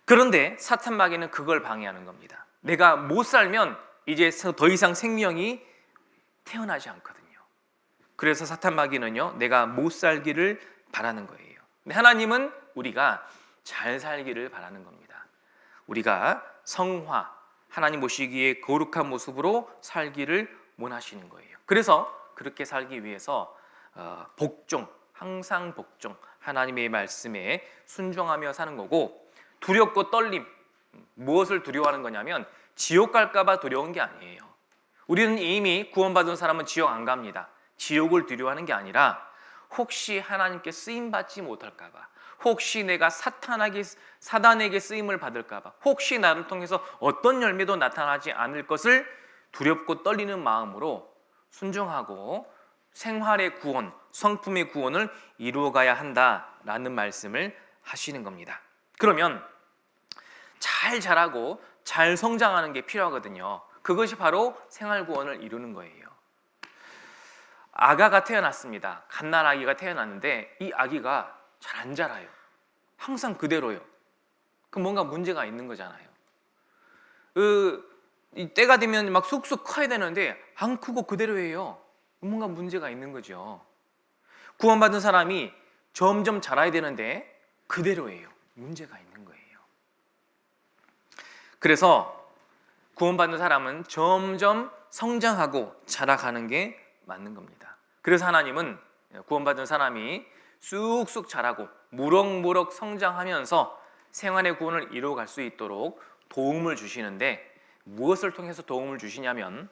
Speaker 1: 그런데 사탄 마귀는 그걸 방해하는 겁니다. 내가 못 살면 이제 더 이상 생명이 태어나지 않거든요. 그래서 사탄 마귀는요, 내가 못 살기를 바라는 거예요. 근데 하나님은 우리가 잘 살기를 바라는 겁니다. 우리가 성화, 하나님 보시기에 거룩한 모습으로 살기를 원하시는 거예요. 그래서 그렇게 살기 위해서 복종, 항상 복종, 하나님의 말씀에 순종하며 사는 거고, 두렵고 떨림, 무엇을 두려워하는 거냐면 지옥 갈까 봐 두려운 게 아니에요. 우리는 이미 구원받은 사람은 지옥 안 갑니다. 지옥을 두려워하는 게 아니라 혹시 하나님께 쓰임받지 못할까 봐, 혹시 내가 사단에게 쓰임을 받을까 봐, 혹시 나를 통해서 어떤 열매도 나타나지 않을 것을 두렵고 떨리는 마음으로 순종하고 생활의 구원, 성품의 구원을 이루어가야 한다라는 말씀을 하시는 겁니다. 그러면 잘 자라고 잘 성장하는 게 필요하거든요. 그것이 바로 생활 구원을 이루는 거예요. 아가가 태어났습니다. 갓난 아기가 태어났는데 이 아기가 잘 안 자라요. 항상 그대로요. 그럼 뭔가 문제가 있는 거잖아요. 때가 되면 막 쑥쑥 커야 되는데 안 크고 그대로예요. 뭔가 문제가 있는 거죠. 구원받은 사람이 점점 자라야 되는데 그대로예요. 문제가 있는 거예요. 그래서 구원받는 사람은 점점 성장하고 자라가는 게 맞는 겁니다. 그래서 하나님은 구원받은 사람이 쑥쑥 자라고 무럭무럭 성장하면서 생활의 구원을 이루어갈 수 있도록 도움을 주시는데, 무엇을 통해서 도움을 주시냐면,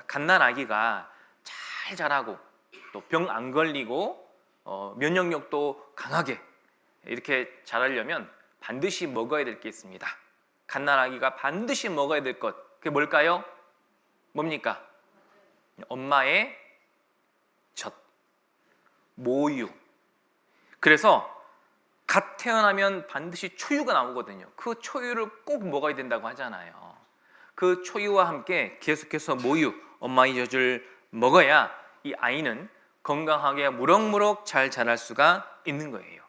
Speaker 1: 갓난 아기가 잘 자라고 또 병 안 걸리고 면역력도 강하게 이렇게 자라려면 반드시 먹어야 될 게 있습니다. 갓난 아기가 반드시 먹어야 될 것, 그게 뭘까요? 뭡니까? 엄마의 젖, 모유. 그래서 갓 태어나면 반드시 초유가 나오거든요. 그 초유를 꼭 먹어야 된다고 하잖아요. 그 초유와 함께 계속해서 모유, 엄마의 젖을 먹어야 이 아이는 건강하게 무럭무럭 잘 자랄 수가 있는 거예요.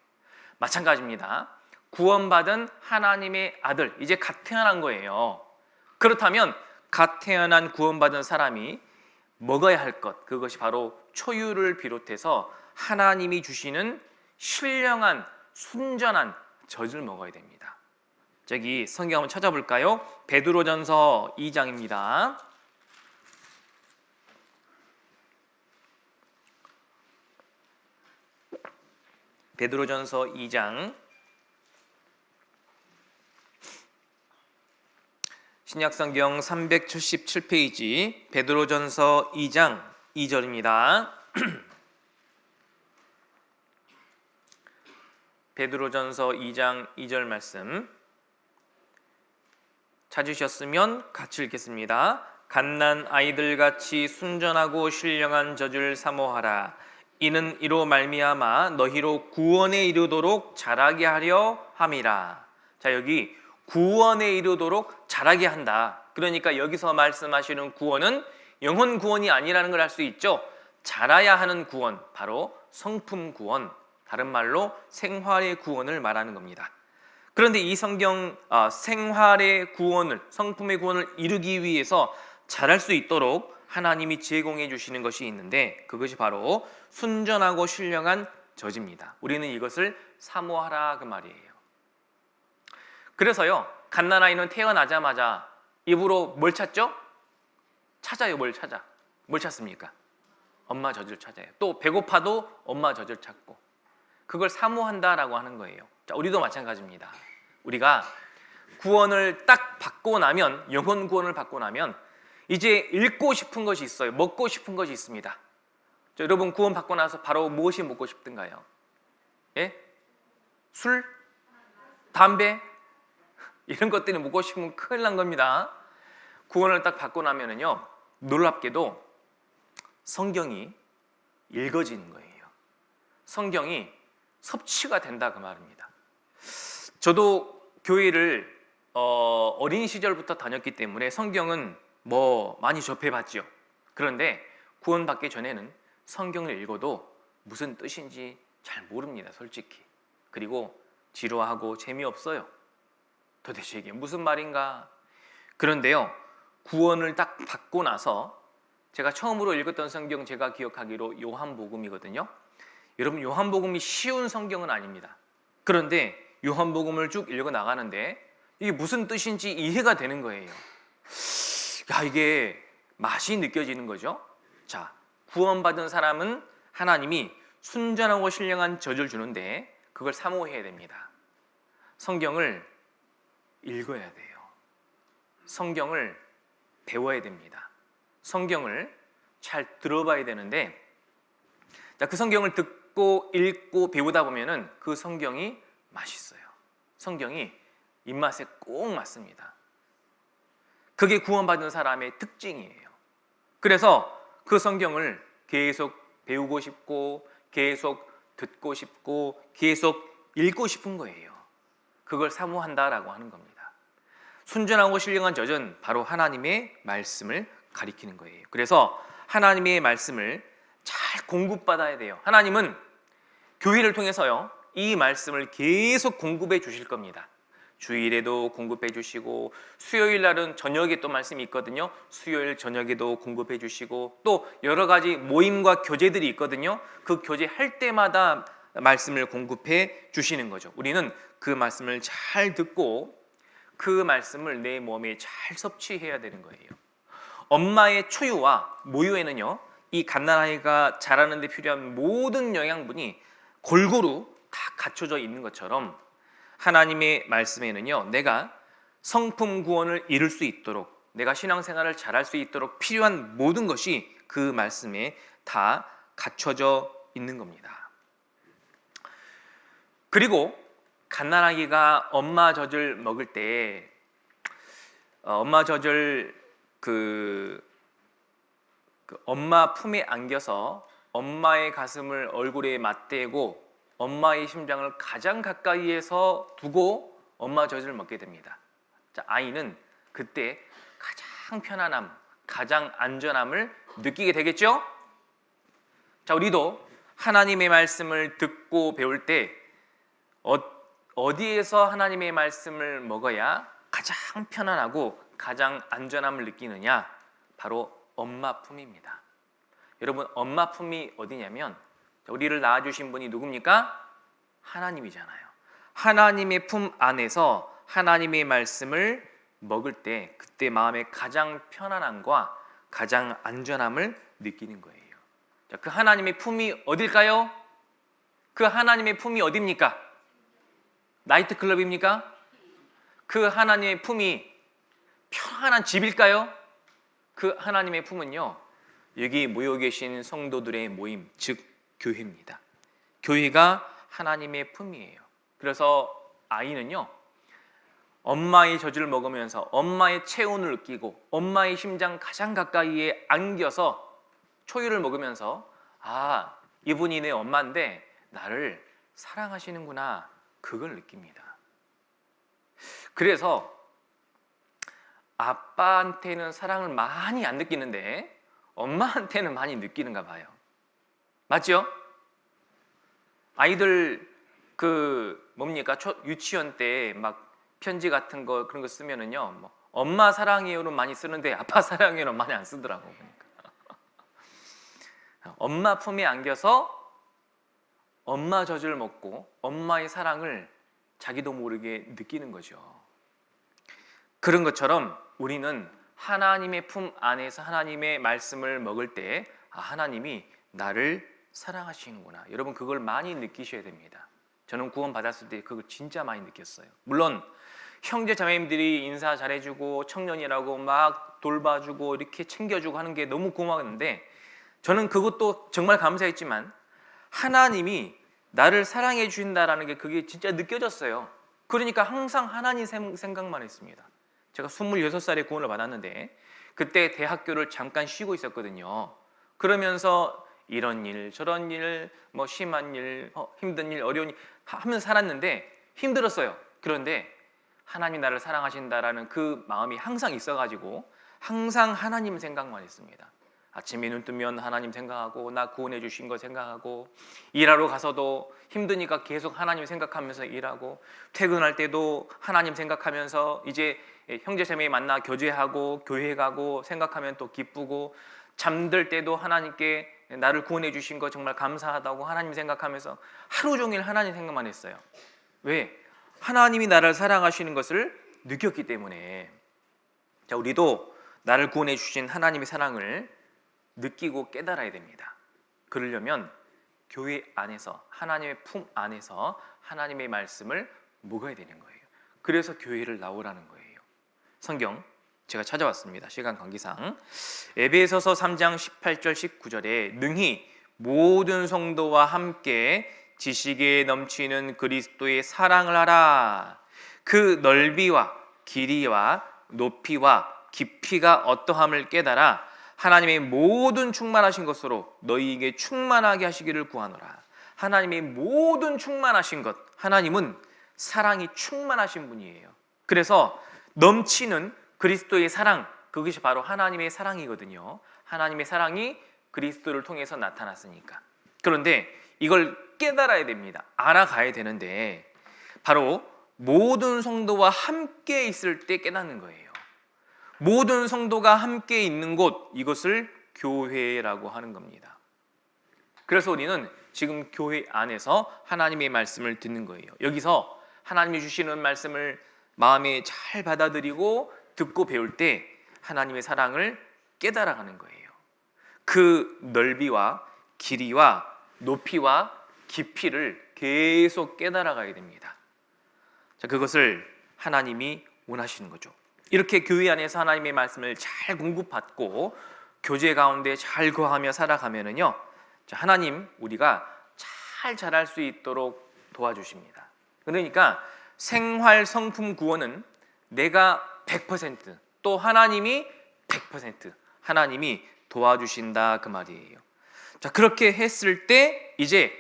Speaker 1: 마찬가지입니다. 구원받은 하나님의 아들, 이제 갓 태어난 거예요. 그렇다면 갓 태어난 구원받은 사람이 먹어야 할 것, 그것이 바로 초유를 비롯해서 하나님이 주시는 신령한 순전한 젖을 먹어야 됩니다. 저기 성경 한번 찾아볼까요? 베드로전서 2장입니다. 베드로전서 2장, 신약성경 377페이지 베드로전서 2장 2절입니다. 베드로전서 2장 2절 말씀 찾으셨으면 같이 읽겠습니다. 갓난 아이들같이 순전하고 신령한 젖을 사모하라. 이는 이로 말미암아 너희로 구원에 이르도록 자라게 하려 함이라. 자, 여기 구원에 이르도록 자라게 한다. 그러니까 여기서 말씀하시는 구원은 영혼 구원이 아니라는 걸 알 수 있죠. 자라야 하는 구원, 바로 성품 구원, 다른 말로 생활의 구원을 말하는 겁니다. 그런데 이 성경 생활의 구원을, 성품의 구원을 이루기 위해서 자랄 수 있도록 하나님이 제공해 주시는 것이 있는데, 그것이 바로 순전하고 신령한 젖입니다. 우리는 이것을 사모하라 그 말이에요. 그래서요, 갓난아이는 태어나자마자 입으로 뭘 찾죠? 찾아요. 뭘 찾아? 뭘 찾습니까? 엄마 젖을 찾아요. 또 배고파도 엄마 젖을 찾고, 그걸 사모한다라고 하는 거예요. 자, 우리도 마찬가지입니다. 우리가 구원을 딱 받고 나면, 영혼 구원을 받고 나면 이제 읽고 싶은 것이 있어요. 먹고 싶은 것이 있습니다. 자, 여러분 구원 받고 나서 바로 무엇이 먹고 싶든가요? 예? 술? 담배? 이런 것들이 먹고 싶으면 큰일 난 겁니다. 구원을 딱 받고 나면은요, 놀랍게도 성경이 읽어지는 거예요. 성경이 섭취가 된다 그 말입니다. 저도 교회를 어린 시절부터 다녔기 때문에 성경은 많이 접해봤죠. 그런데 구원받기 전에는 성경을 읽어도 무슨 뜻인지 잘 모릅니다, 솔직히. 그리고 지루하고 재미없어요. 도대체 이게 무슨 말인가? 그런데요, 구원을 딱 받고 나서 제가 처음으로 읽었던 성경 제가 기억하기로 요한복음이거든요. 여러분, 요한복음이 쉬운 성경은 아닙니다. 그런데 요한복음을 쭉 읽어 나가는데 이게 무슨 뜻인지 이해가 되는 거예요. 야, 이게 맛이 느껴지는 거죠. 자, 구원받은 사람은 하나님이 순전하고 신령한 젖을 주는데 그걸 사모해야 됩니다. 성경을 읽어야 돼요. 성경을 배워야 됩니다. 성경을 잘 들어봐야 되는데, 자, 그 성경을 듣고 읽고 배우다 보면은 그 성경이 맛있어요. 성경이 입맛에 꼭 맞습니다. 그게 구원받은 사람의 특징이에요. 그래서 그 성경을 계속 배우고 싶고 계속 듣고 싶고 계속 읽고 싶은 거예요. 그걸 사모한다라고 하는 겁니다. 순전하고 신령한 젖은 바로 하나님의 말씀을 가리키는 거예요. 그래서 하나님의 말씀을 잘 공급받아야 돼요. 하나님은 교회를 통해서요, 이 말씀을 계속 공급해 주실 겁니다. 주일에도 공급해 주시고, 수요일 날은 저녁에 또 말씀이 있거든요. 수요일 저녁에도 공급해 주시고, 또 여러 가지 모임과 교제들이 있거든요. 그 교제 할 때마다 말씀을 공급해 주시는 거죠. 우리는 그 말씀을 잘 듣고 그 말씀을 내 몸에 잘 섭취해야 되는 거예요. 엄마의 초유와 모유에는요, 이 갓난아이가 자라는 데 필요한 모든 영양분이 골고루 다 갖춰져 있는 것처럼 하나님의 말씀에는요, 내가 성품 구원을 이룰 수 있도록, 내가 신앙생활을 잘할 수 있도록 필요한 모든 것이 그 말씀에 다 갖춰져 있는 겁니다. 그리고 갓난아기가 엄마 젖을 먹을 때 엄마 젖을 그 엄마 품에 안겨서 엄마의 가슴을 얼굴에 맞대고 엄마의 심장을 가장 가까이에서 두고 엄마 젖을 먹게 됩니다. 자, 아이는 그때 가장 편안함, 가장 안전함을 느끼게 되겠죠? 자, 우리도 하나님의 말씀을 듣고 배울 때 어디에서 하나님의 말씀을 먹어야 가장 편안하고 가장 안전함을 느끼느냐? 바로 엄마 품입니다. 여러분, 엄마 품이 어디냐면 우리를 낳아주신 분이 누굽니까? 하나님이잖아요. 하나님의 품 안에서 하나님의 말씀을 먹을 때 그때 마음의 가장 편안함과 가장 안전함을 느끼는 거예요. 자, 그 하나님의 품이 어딜까요? 그 하나님의 품이 어디입니까? 나이트클럽입니까? 그 하나님의 품이 편안한 집일까요? 그 하나님의 품은요, 여기 모여 계신 성도들의 모임, 즉 교회입니다. 교회가 하나님의 품이에요. 그래서 아이는요, 엄마의 젖을 먹으면서 엄마의 체온을 느끼고 엄마의 심장 가장 가까이에 안겨서 초유를 먹으면서, 아, 이분이 내 엄마인데 나를 사랑하시는구나, 그걸 느낍니다. 그래서 아빠한테는 사랑을 많이 안 느끼는데 엄마한테는 많이 느끼는가 봐요. 맞죠? 아이들 유치원 때 막 편지 같은 거 그런 거 쓰면은요, 뭐 엄마 사랑해요는 많이 쓰는데 아빠 사랑해요는 많이 안 쓰더라고. 그러니까. 엄마 품에 안겨서 엄마 젖을 먹고 엄마의 사랑을 자기도 모르게 느끼는 거죠. 그런 것처럼 우리는 하나님의 품 안에서 하나님의 말씀을 먹을 때, 아, 하나님이 나를 사랑하시는구나. 여러분, 그걸 많이 느끼셔야 됩니다. 저는 구원 받았을 때 그걸 진짜 많이 느꼈어요. 물론 형제 자매님들이 인사 잘해주고 청년이라고 막 돌봐주고 이렇게 챙겨주고 하는 게 너무 고마웠는데, 저는 그것도 정말 감사했지만 하나님이 나를 사랑해 주신다라는 게 그게 진짜 느껴졌어요. 그러니까 항상 하나님 생각만 했습니다. 제가 26살에 구원을 받았는데 그때 대학교를 잠깐 쉬고 있었거든요. 그러면서 이런 일 저런 일, 뭐 심한 일, 힘든 일, 어려운 일 하면서 살았는데 힘들었어요. 그런데 하나님 나를 사랑하신다라는 그 마음이 항상 있어가지고 항상 하나님 생각만 했습니다. 아침에 눈 뜨면 하나님 생각하고, 나 구원해 주신 거 생각하고, 일하러 가서도 힘드니까 계속 하나님 생각하면서 일하고, 퇴근할 때도 하나님 생각하면서 이제 형제 자매 만나 교제하고 교회 가고 생각하면 또 기쁘고, 잠들 때도 하나님께 나를 구원해 주신 거 정말 감사하다고 하나님 생각하면서 하루 종일 하나님 생각만 했어요. 왜? 하나님이 나를 사랑하시는 것을 느꼈기 때문에. 자, 우리도 나를 구원해 주신 하나님의 사랑을 느끼고 깨달아야 됩니다. 그러려면 교회 안에서, 하나님의 품 안에서 하나님의 말씀을 먹어야 되는 거예요. 그래서 교회를 나오라는 거예요. 성경 제가 찾아왔습니다. 시간 관계상 에베소서 3장 18절 19절에 능히 모든 성도와 함께 지식에 넘치는 그리스도의 사랑을 하라. 그 넓이와 길이와 높이와 깊이가 어떠함을 깨달아 하나님의 모든 충만하신 것으로 너희에게 충만하게 하시기를 구하노라. 하나님의 모든 충만하신 것, 하나님은 사랑이 충만하신 분이에요. 그래서 넘치는 그리스도의 사랑, 그것이 바로 하나님의 사랑이거든요. 하나님의 사랑이 그리스도를 통해서 나타났으니까. 그런데 이걸 깨달아야 됩니다. 알아가야 되는데 바로 모든 성도와 함께 있을 때 깨닫는 거예요. 모든 성도가 함께 있는 곳, 이것을 교회라고 하는 겁니다. 그래서 우리는 지금 교회 안에서 하나님의 말씀을 듣는 거예요. 여기서 하나님이 주시는 말씀을 마음에 잘 받아들이고 듣고 배울 때 하나님의 사랑을 깨달아가는 거예요. 그 넓이와 길이와 높이와 깊이를 계속 깨달아가야 됩니다. 자, 그것을 하나님이 원하시는 거죠. 이렇게 교회 안에서 하나님의 말씀을 잘 공급받고 교제 가운데 잘 거하며 살아가면은요, 하나님 우리가 잘 자랄 수 있도록 도와주십니다. 그러니까 생활 성품 구원은 내가 100%, 또 하나님이 100% 하나님이 도와주신다 그 말이에요. 자, 그렇게 했을 때 이제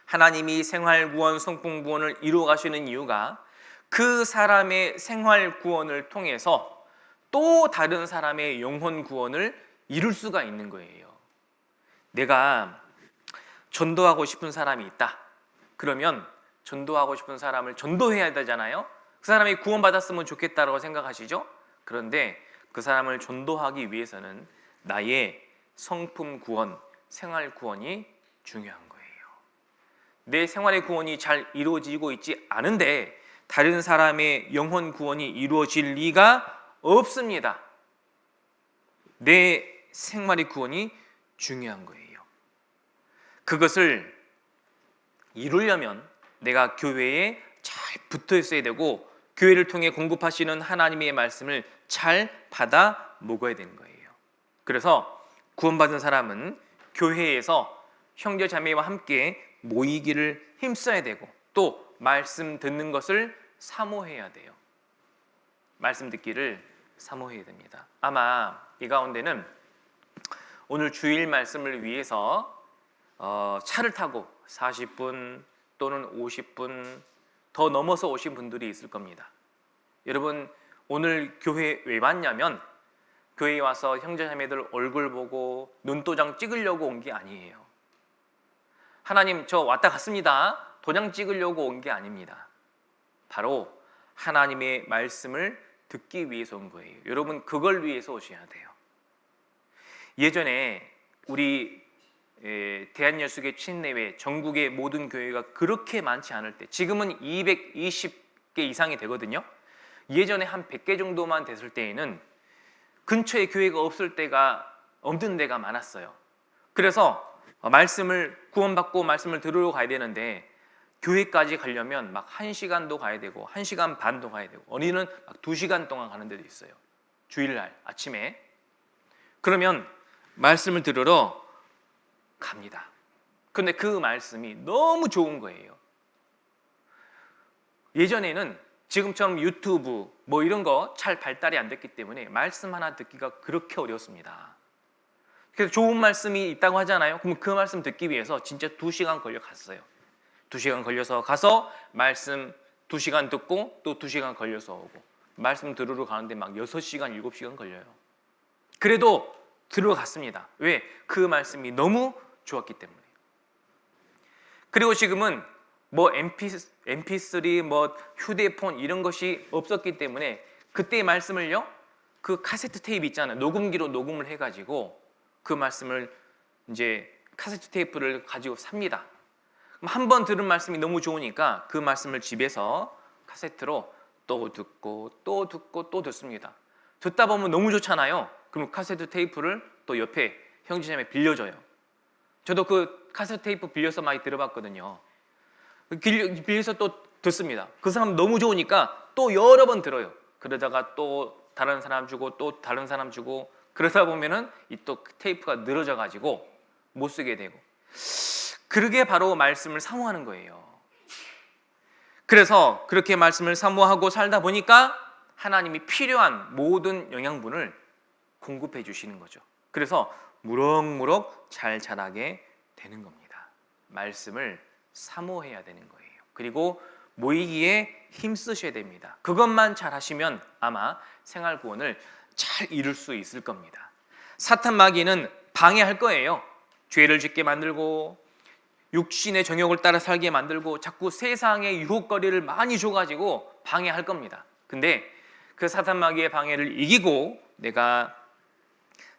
Speaker 1: 하나님이 생활 구원, 성품 구원을 이루어 가시는 이유가 그 사람의 생활 구원을 통해서 또 다른 사람의 영혼 구원을 이룰 수가 있는 거예요. 내가 전도하고 싶은 사람이 있다. 그러면 전도하고 싶은 사람을 전도해야 되잖아요. 그 사람이 구원받았으면 좋겠다라고 생각하시죠? 그런데 그 사람을 전도하기 위해서는 나의 성품 구원, 생활 구원이 중요한 거예요. 내 생활의 구원이 잘 이루어지고 있지 않은데 다른 사람의 영혼 구원이 이루어질 리가 없습니다. 내 생활의 구원이 중요한 거예요. 그것을 이루려면 내가 교회에 잘 붙어 있어야 되고 교회를 통해 공급하시는 하나님의 말씀을 잘 받아 먹어야 되는 거예요. 그래서 구원받은 사람은 교회에서 형제 자매와 함께 모이기를 힘써야 되고 또 말씀 듣는 것을 사모해야 돼요. 말씀 듣기를 사모해야 됩니다. 아마 이 가운데는 오늘 주일 말씀을 위해서 차를 타고 40분 또는 50분 더 넘어서 오신 분들이 있을 겁니다. 여러분, 오늘 교회 왜 왔냐면 교회에 와서 형제자매들 얼굴 보고 눈도장 찍으려고 온 게 아니에요. 하나님 저 왔다 갔습니다. 도장 찍으려고 온 게 아닙니다. 바로 하나님의 말씀을 듣기 위해서 온 거예요. 여러분, 그걸 위해서 오셔야 돼요. 예전에 우리 대한예수계 친내외 전국의 모든 교회가 그렇게 많지 않을 때, 지금은 220개 이상이 되거든요. 예전에 한 100개 정도만 됐을 때에는 근처에 교회가 없는 데가 많았어요. 그래서 말씀을 구원받고 말씀을 들으러 가야 되는데 교회까지 가려면 막 1시간도 가야 되고 1시간 반도 가야 되고 어디는 막 2시간 동안 가는 데도 있어요. 주일날 아침에. 그러면 말씀을 들으러 갑니다. 그런데 그 말씀이 너무 좋은 거예요. 예전에는 지금처럼 유튜브 뭐 이런 거 잘 발달이 안 됐기 때문에 말씀 하나 듣기가 그렇게 어려웠습니다. 그래서 좋은 말씀이 있다고 하잖아요. 그럼 그 말씀 듣기 위해서 진짜 2시간 걸려 갔어요. 2시간 걸려서 가서 말씀 2시간 듣고 또 2시간 걸려서 오고 말씀 들으러 가는데 막 6시간, 7시간 걸려요. 그래도 들어갔습니다. 왜? 그 말씀이 너무 좋았기 때문에. 그리고 지금은 뭐 MP3, 뭐 휴대폰 이런 것이 없었기 때문에 그때의 말씀을요, 그 카세트 테이프 있잖아요. 녹음기로 녹음을 해가지고 그 말씀을 이제 카세트 테이프를 가지고 삽니다. 그럼 한 번 들은 말씀이 너무 좋으니까 그 말씀을 집에서 카세트로 또 듣고 또 듣고 또 듣습니다. 듣다 보면 너무 좋잖아요. 그럼 카세트 테이프를 또 옆에 형제자매 빌려줘요. 저도 그 카세트 테이프 빌려서 많이 들어봤거든요. 빌려서 또 듣습니다. 그 사람 너무 좋으니까 또 여러 번 들어요. 그러다가 또 다른 사람 주고 또 다른 사람 주고 그러다 보면은 이 또 테이프가 늘어져 가지고 못 쓰게 되고, 그러게 바로 말씀을 사모하는 거예요. 그래서 그렇게 말씀을 사모하고 살다 보니까 하나님이 필요한 모든 영양분을 공급해 주시는 거죠. 그래서 무럭무럭 잘 자라게 되는 겁니다. 말씀을 사모해야 되는 거예요. 그리고 모이기에 힘쓰셔야 됩니다. 그것만 잘 하시면 아마 생활 구원을 잘 이룰 수 있을 겁니다. 사탄 마귀는 방해할 거예요. 죄를 짓게 만들고 육신의 정욕을 따라 살게 만들고 자꾸 세상의 유혹거리를 많이 줘가지고 방해할 겁니다. 근데 그 사탄 마귀의 방해를 이기고 내가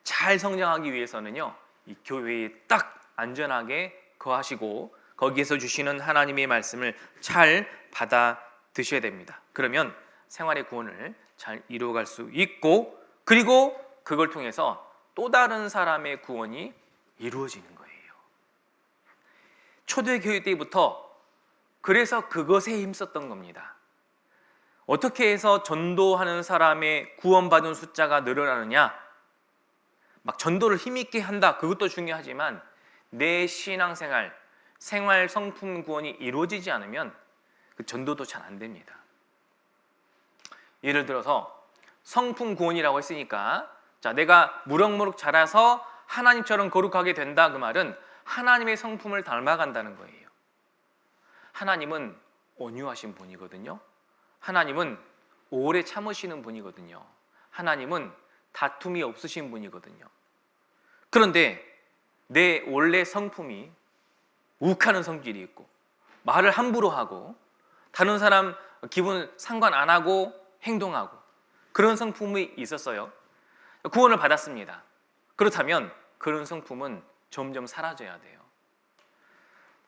Speaker 1: 잘 성장하기 위해서는요, 이 교회에 딱 안전하게 거하시고 거기에서 주시는 하나님의 말씀을 잘 받아 드셔야 됩니다. 그러면 생활의 구원을 잘 이루어갈 수 있고, 그리고 그걸 통해서 또 다른 사람의 구원이 이루어지는 거예요. 초대교회 때부터 그래서 그것에 힘썼던 겁니다. 어떻게 해서 전도하는 사람의 구원받은 숫자가 늘어나느냐? 막 전도를 힘있게 한다, 그것도 중요하지만 내 신앙생활, 생활 성품 구원이 이루어지지 않으면 그 전도도 잘 안 됩니다. 예를 들어서 성품 구원이라고 했으니까, 자, 내가 무럭무럭 자라서 하나님처럼 거룩하게 된다, 그 말은 하나님의 성품을 닮아간다는 거예요. 하나님은 온유하신 분이거든요. 하나님은 오래 참으시는 분이거든요. 하나님은 다툼이 없으신 분이거든요. 그런데 내 원래 성품이 욱하는 성질이 있고 말을 함부로 하고 다른 사람 기분 상관 안 하고 행동하고 그런 성품이 있었어요. 구원을 받았습니다. 그렇다면 그런 성품은 점점 사라져야 돼요.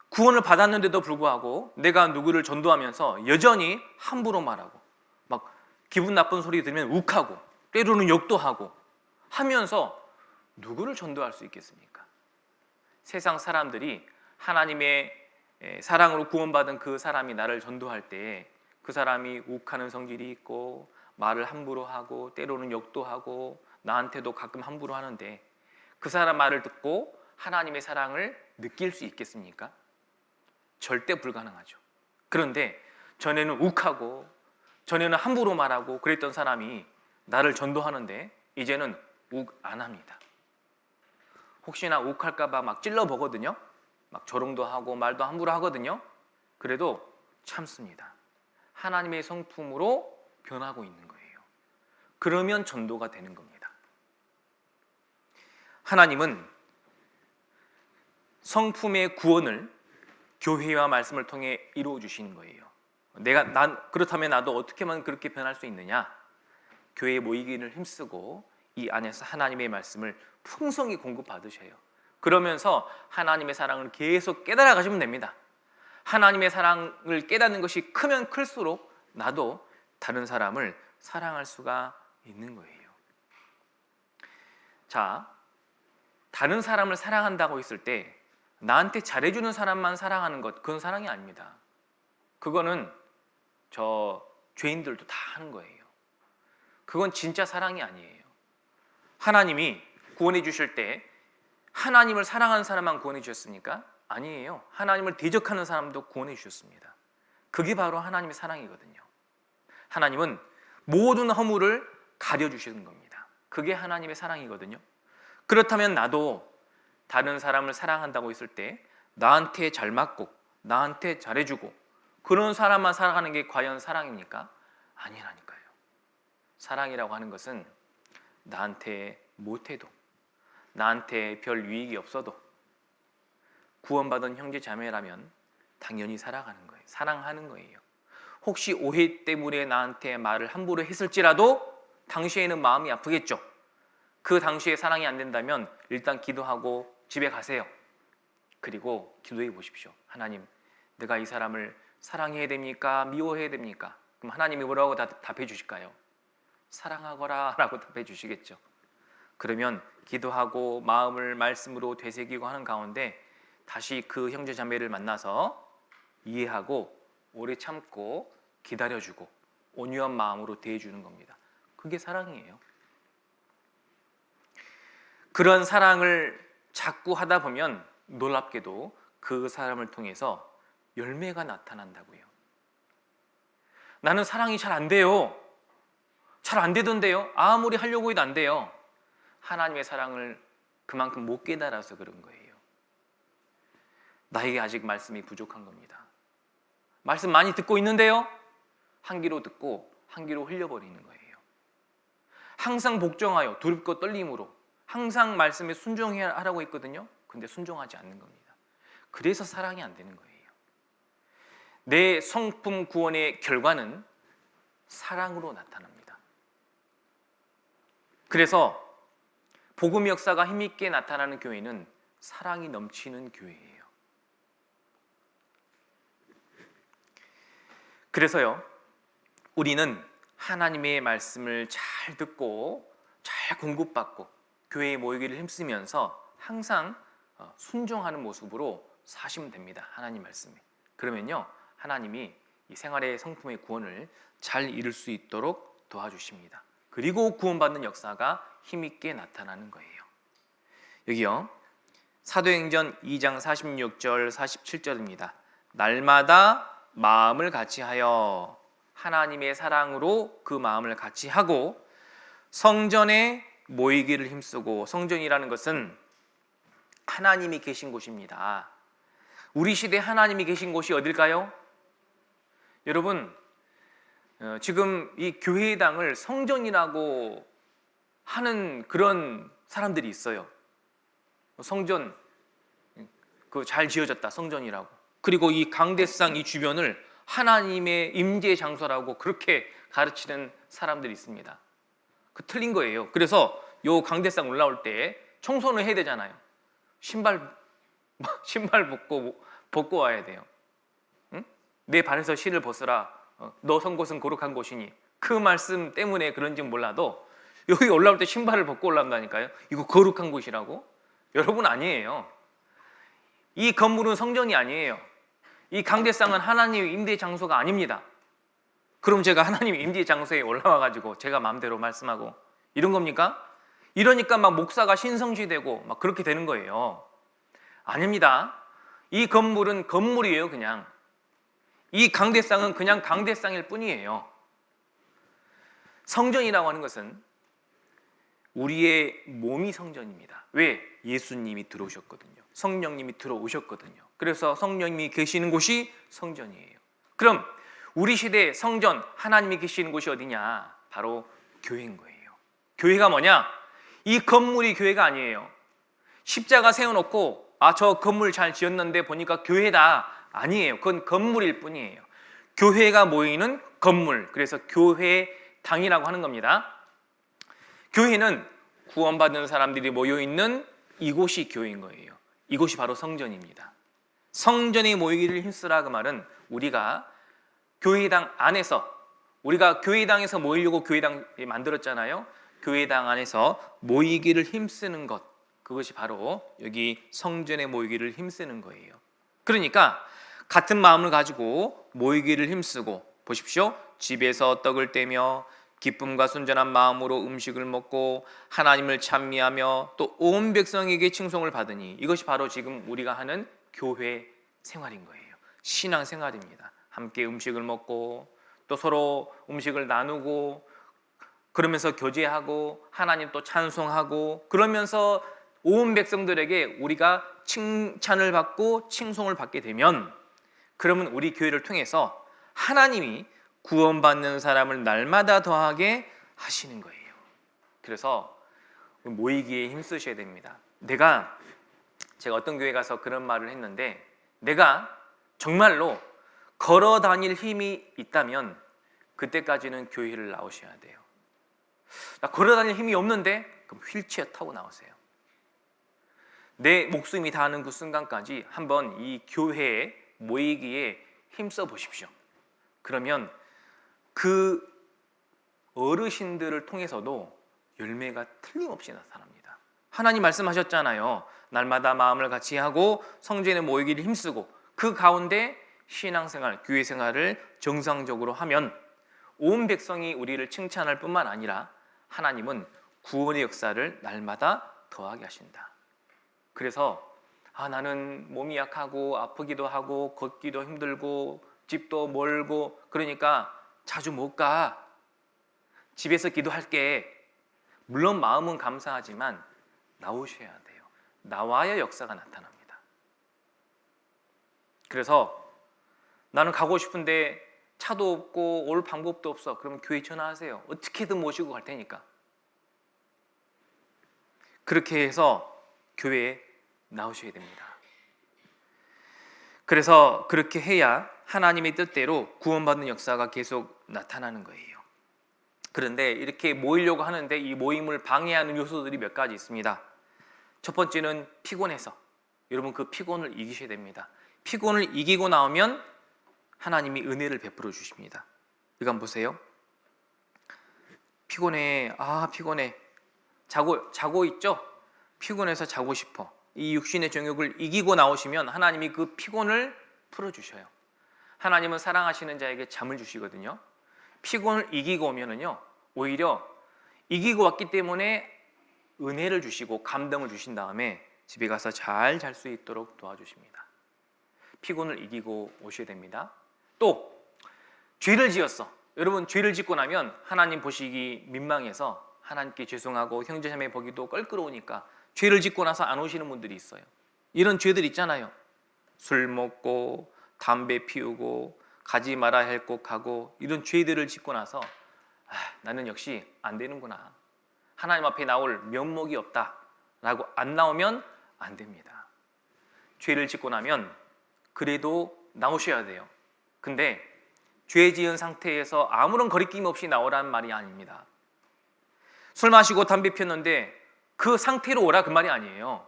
Speaker 1: 구원을 받았는데도 불구하고 내가 누구를 전도하면서 여전히 함부로 말하고 막 기분 나쁜 소리 들으면 욱하고 때로는 욕도 하고 하면서 누구를 전도할 수 있겠습니까? 세상 사람들이 하나님의 사랑으로 구원받은 그 사람이 나를 전도할 때 그 사람이 욱하는 성질이 있고 말을 함부로 하고 때로는 욕도 하고 나한테도 가끔 함부로 하는데 그 사람 말을 듣고 하나님의 사랑을 느낄 수 있겠습니까? 절대 불가능하죠. 그런데 전에는 욱하고 전에는 함부로 말하고 그랬던 사람이 나를 전도하는데 이제는 욱 안 합니다. 혹시나 욱할까 봐 막 찔러보거든요. 막 조롱도 하고 말도 함부로 하거든요. 그래도 참습니다. 하나님의 성품으로 변하고 있는 거예요. 그러면 전도가 되는 겁니다. 하나님은 성품의 구원을 교회와 말씀을 통해 이루어 주시는 거예요. 그렇다면 나도 어떻게 하면 그렇게 변할 수 있느냐? 교회에 모이기를 힘쓰고 이 안에서 하나님의 말씀을 풍성히 공급받으셔요. 그러면서 하나님의 사랑을 계속 깨달아 가시면 됩니다. 하나님의 사랑을 깨닫는 것이 크면 클수록 나도 다른 사람을 사랑할 수가 있는 거예요. 자, 다른 사람을 사랑한다고 했을 때 나한테 잘해주는 사람만 사랑하는 것, 그건 사랑이 아닙니다. 그거는 저 죄인들도 다 하는 거예요. 그건 진짜 사랑이 아니에요. 하나님이 구원해 주실 때 하나님을 사랑하는 사람만 구원해 주셨습니까? 아니에요. 하나님을 대적하는 사람도 구원해 주셨습니다. 그게 바로 하나님의 사랑이거든요. 하나님은 모든 허물을 가려주시는 겁니다. 그게 하나님의 사랑이거든요. 그렇다면 나도 다른 사람을 사랑한다고 했을 때 나한테 잘 맞고 나한테 잘해주고 그런 사람만 사랑하는 게 과연 사랑입니까? 아니라니까요. 사랑이라고 하는 것은 나한테 못해도 나한테 별 유익이 없어도 구원받은 형제 자매라면 당연히 살아가는 거예요. 사랑하는 거예요. 혹시 오해 때문에 나한테 말을 함부로 했을지라도 당시에는 마음이 아프겠죠. 그 당시에 사랑이 안 된다면 일단 기도하고 집에 가세요. 그리고 기도해 보십시오. 하나님, 내가 이 사람을 사랑해야 됩니까? 미워해야 됩니까? 그럼 하나님이 뭐라고 답해 주실까요? 사랑하거라 라고 답해 주시겠죠. 그러면 기도하고 마음을 말씀으로 되새기고 하는 가운데 다시 그 형제 자매를 만나서 이해하고 오래 참고 기다려주고 온유한 마음으로 대해주는 겁니다. 그게 사랑이에요. 그런 사랑을 자꾸 하다 보면 놀랍게도 그 사람을 통해서 열매가 나타난다고요. 나는 사랑이 잘 안 돼요. 잘 안 되던데요. 아무리 하려고 해도 안 돼요. 하나님의 사랑을 그만큼 못 깨달아서 그런 거예요. 나에게 아직 말씀이 부족한 겁니다. 말씀 많이 듣고 있는데요. 한 귀로 듣고 한 귀로 흘려버리는 거예요. 항상 복종하여 두렵고 떨림으로 항상 말씀에 순종해야 하라고 했거든요. 근데 순종하지 않는 겁니다. 그래서 사랑이 안 되는 거예요. 내 성품 구원의 결과는 사랑으로 나타납니다. 그래서 복음 역사가 힘있게 나타나는 교회는 사랑이 넘치는 교회예요. 그래서요, 우리는 하나님의 말씀을 잘 듣고 잘 공급받고 교회에 모이기를 힘쓰면서 항상 순종하는 모습으로 사시면 됩니다. 하나님 말씀에. 그러면요, 하나님이 이 생활의 성품의 구원을 잘 이룰 수 있도록 도와주십니다. 그리고 구원받는 역사가 힘있게 나타나는 거예요. 여기요, 사도행전 2장 46절 47절입니다. 날마다 마음을 같이하여 하나님의 사랑으로 그 마음을 같이하고 성전에 모이기를 힘쓰고, 성전이라는 것은 하나님이 계신 곳입니다. 우리 시대에 하나님이 계신 곳이 어딜까요? 여러분, 지금 이 교회당을 성전이라고 하는 그런 사람들이 있어요. 성전, 그 잘 지어졌다, 성전이라고. 그리고 이 강대상 이 주변을 하나님의 임재 장소라고 그렇게 가르치는 사람들이 있습니다. 그 틀린 거예요. 그래서 요 강대상 올라올 때 청소는 해야 되잖아요. 신발 벗고 와야 돼요. 응? 내 발에서 실을 벗으라. 너 선 곳은 거룩한 곳이니. 그 말씀 때문에 그런지 몰라도 여기 올라올 때 신발을 벗고 올라온다니까요. 이거 거룩한 곳이라고? 여러분, 아니에요. 이 건물은 성전이 아니에요. 이 강대상은 하나님의 임재 장소가 아닙니다. 그럼 제가 하나님의 임재 장소에 올라와가지고 제가 마음대로 말씀하고 이런 겁니까? 이러니까 막 목사가 신성시되고 막 그렇게 되는 거예요. 아닙니다. 이 건물은 건물이에요. 그냥 이 강대상은 그냥 강대상일 뿐이에요. 성전이라고 하는 것은 우리의 몸이 성전입니다. 왜? 예수님이 들어오셨거든요. 성령님이 들어오셨거든요. 그래서 성령님이 계시는 곳이 성전이에요. 그럼 우리 시대의 성전, 하나님이 계시는 곳이 어디냐? 바로 교회인 거예요. 교회가 뭐냐? 이 건물이 교회가 아니에요. 십자가 세워놓고 저 건물 잘 지었는데 보니까 교회다. 아니에요. 그건 건물일 뿐이에요. 교회가 모이는 건물, 그래서 교회당이라고 하는 겁니다. 교회는 구원받은 사람들이 모여있는 이곳이 교회인 거예요. 이곳이 바로 성전입니다. 성전에 모이기를 힘쓰라, 그 말은 우리가 교회당 안에서, 우리가 교회당에서 모이려고 교회당 만들었잖아요. 교회당 안에서 모이기를 힘쓰는 것, 그것이 바로 여기 성전에 모이기를 힘쓰는 거예요. 그러니까 같은 마음을 가지고 모이기를 힘쓰고, 보십시오. 집에서 떡을 떼며 기쁨과 순전한 마음으로 음식을 먹고 하나님을 찬미하며 또 온 백성에게 칭송을 받으니, 이것이 바로 지금 우리가 하는 교회 생활인 거예요. 신앙 생활입니다. 함께 음식을 먹고 또 서로 음식을 나누고 그러면서 교제하고 하나님 또 찬송하고, 그러면서 온 백성들에게 우리가 칭찬을 받고 칭송을 받게 되면, 그러면 우리 교회를 통해서 하나님이 구원받는 사람을 날마다 더하게 하시는 거예요. 그래서 모이기에 힘쓰셔야 됩니다. 제가 어떤 교회 가서 그런 말을 했는데, 내가 정말로 걸어 다닐 힘이 있다면 그때까지는 교회를 나오셔야 돼요. 나 걸어 다닐 힘이 없는데 그럼 휠체어 타고 나오세요. 내 목숨이 다하는 그 순간까지 한번 이 교회에 모이기에 힘써 보십시오. 그러면 그 어르신들을 통해서도 열매가 틀림없이 나타납니다. 하나님 말씀하셨잖아요. 날마다 마음을 같이 하고 성전에 모이기를 힘쓰고 그 가운데 신앙생활, 교회생활을 정상적으로 하면 온 백성이 우리를 칭찬할 뿐만 아니라 하나님은 구원의 역사를 날마다 더하게 하신다. 그래서 나는 몸이 약하고 아프기도 하고 걷기도 힘들고 집도 멀고 그러니까 자주 못 가. 집에서 기도할게. 물론 마음은 감사하지만 나오셔야 돼요. 나와야 역사가 나타납니다. 그래서 나는 가고 싶은데 차도 없고 올 방법도 없어. 그러면 교회 전화하세요. 어떻게든 모시고 갈 테니까. 그렇게 해서 교회에 나오셔야 됩니다. 그래서 그렇게 해야 하나님의 뜻대로 구원받는 역사가 계속 나타나는 거예요. 그런데 이렇게 모이려고 하는데 이 모임을 방해하는 요소들이 몇 가지 있습니다. 첫 번째는 피곤해서. 여러분 그 피곤을 이기셔야 됩니다. 피곤을 이기고 나오면 하나님이 은혜를 베풀어 주십니다. 이거 한번 보세요. 피곤해. 피곤해. 자고 있죠? 피곤해서 자고 싶어. 이 육신의 정욕을 이기고 나오시면 하나님이 그 피곤을 풀어주셔요. 하나님은 사랑하시는 자에게 잠을 주시거든요. 피곤을 이기고 오면은요, 오히려 이기고 왔기 때문에 은혜를 주시고 감동을 주신 다음에 집에 가서 잘 잘 수 있도록 도와주십니다. 피곤을 이기고 오셔야 됩니다. 또 죄를 지었어. 여러분 죄를 짓고 나면 하나님 보시기 민망해서 하나님께 죄송하고 형제자매 보기도 껄끄러우니까 죄를 짓고 나서 안 오시는 분들이 있어요. 이런 죄들 있잖아요. 술 먹고 담배 피우고 가지 말아야 할 곳 가고 이런 죄들을 짓고 나서 나는 역시 안 되는구나. 하나님 앞에 나올 면목이 없다 라고 안 나오면 안 됩니다. 죄를 짓고 나면 그래도 나오셔야 돼요. 근데 죄 지은 상태에서 아무런 거리낌 없이 나오라는 말이 아닙니다. 술 마시고 담배 피웠는데 그 상태로 오라 그 말이 아니에요.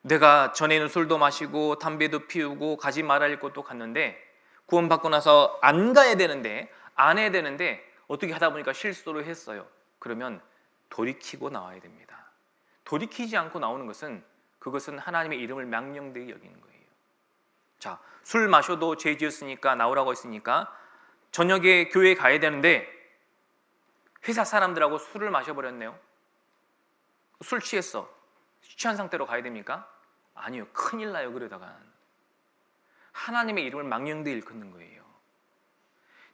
Speaker 1: 내가 전에는 술도 마시고 담배도 피우고 가지 말아야 할 곳도 갔는데 구원받고 나서 안 가야 되는데 안 해야 되는데 어떻게 하다 보니까 실수를 했어요. 그러면 돌이키고 나와야 됩니다. 돌이키지 않고 나오는 것은 그것은 하나님의 이름을 망령되게 여기는 거예요. 자, 술 마셔도 죄 지었으니까 나오라고 했으니까 저녁에 교회에 가야 되는데 회사 사람들하고 술을 마셔버렸네요. 술 취했어. 취한 상태로 가야 됩니까? 아니요. 큰일 나요. 그러다가 하나님의 이름을 망령되게 일컫는 거예요.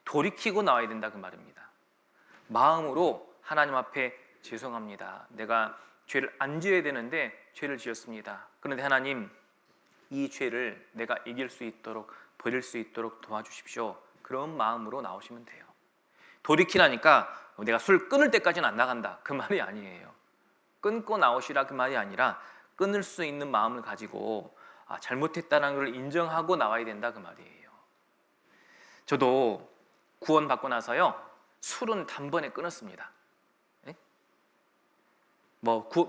Speaker 1: 돌이키고 나와야 된다 그 말입니다. 마음으로 하나님 앞에 죄송합니다. 내가 죄를 안 지어야 되는데 죄를 지었습니다. 그런데 하나님 이 죄를 내가 이길 수 있도록 버릴 수 있도록 도와주십시오. 그런 마음으로 나오시면 돼요. 돌이키라니까 내가 술 끊을 때까지는 안 나간다 그 말이 아니에요. 끊고 나오시라 그 말이 아니라 끊을 수 있는 마음을 가지고 잘못했다는 걸 인정하고 나와야 된다 그 말이에요. 저도 구원받고 나서요 술은 단번에 끊었습니다. 네?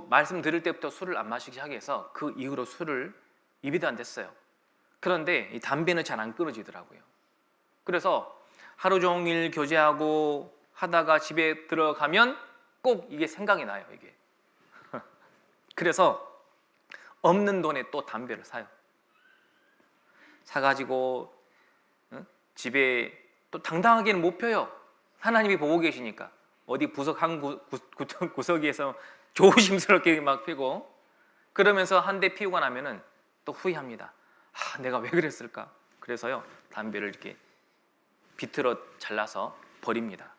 Speaker 1: 말씀 드릴 때부터 술을 안 마시기 시작해서 그 이후로 술을 입에도 안 댔어요. 그런데 이 담배는 잘 안 끊어지더라고요. 그래서 하루 종일 교제하고 하다가 집에 들어가면 꼭 이게 생각이 나요. 이게 그래서 없는 돈에 또 담배를 사요. 사가지고 집에 또 당당하게는 못 펴요. 하나님이 보고 계시니까 어디 구석 한 구석에서 조심스럽게 막 피고 그러면서 한 대 피우고 나면은 또 후회합니다. 내가 왜 그랬을까? 그래서요 담배를 이렇게 비틀어 잘라서 버립니다.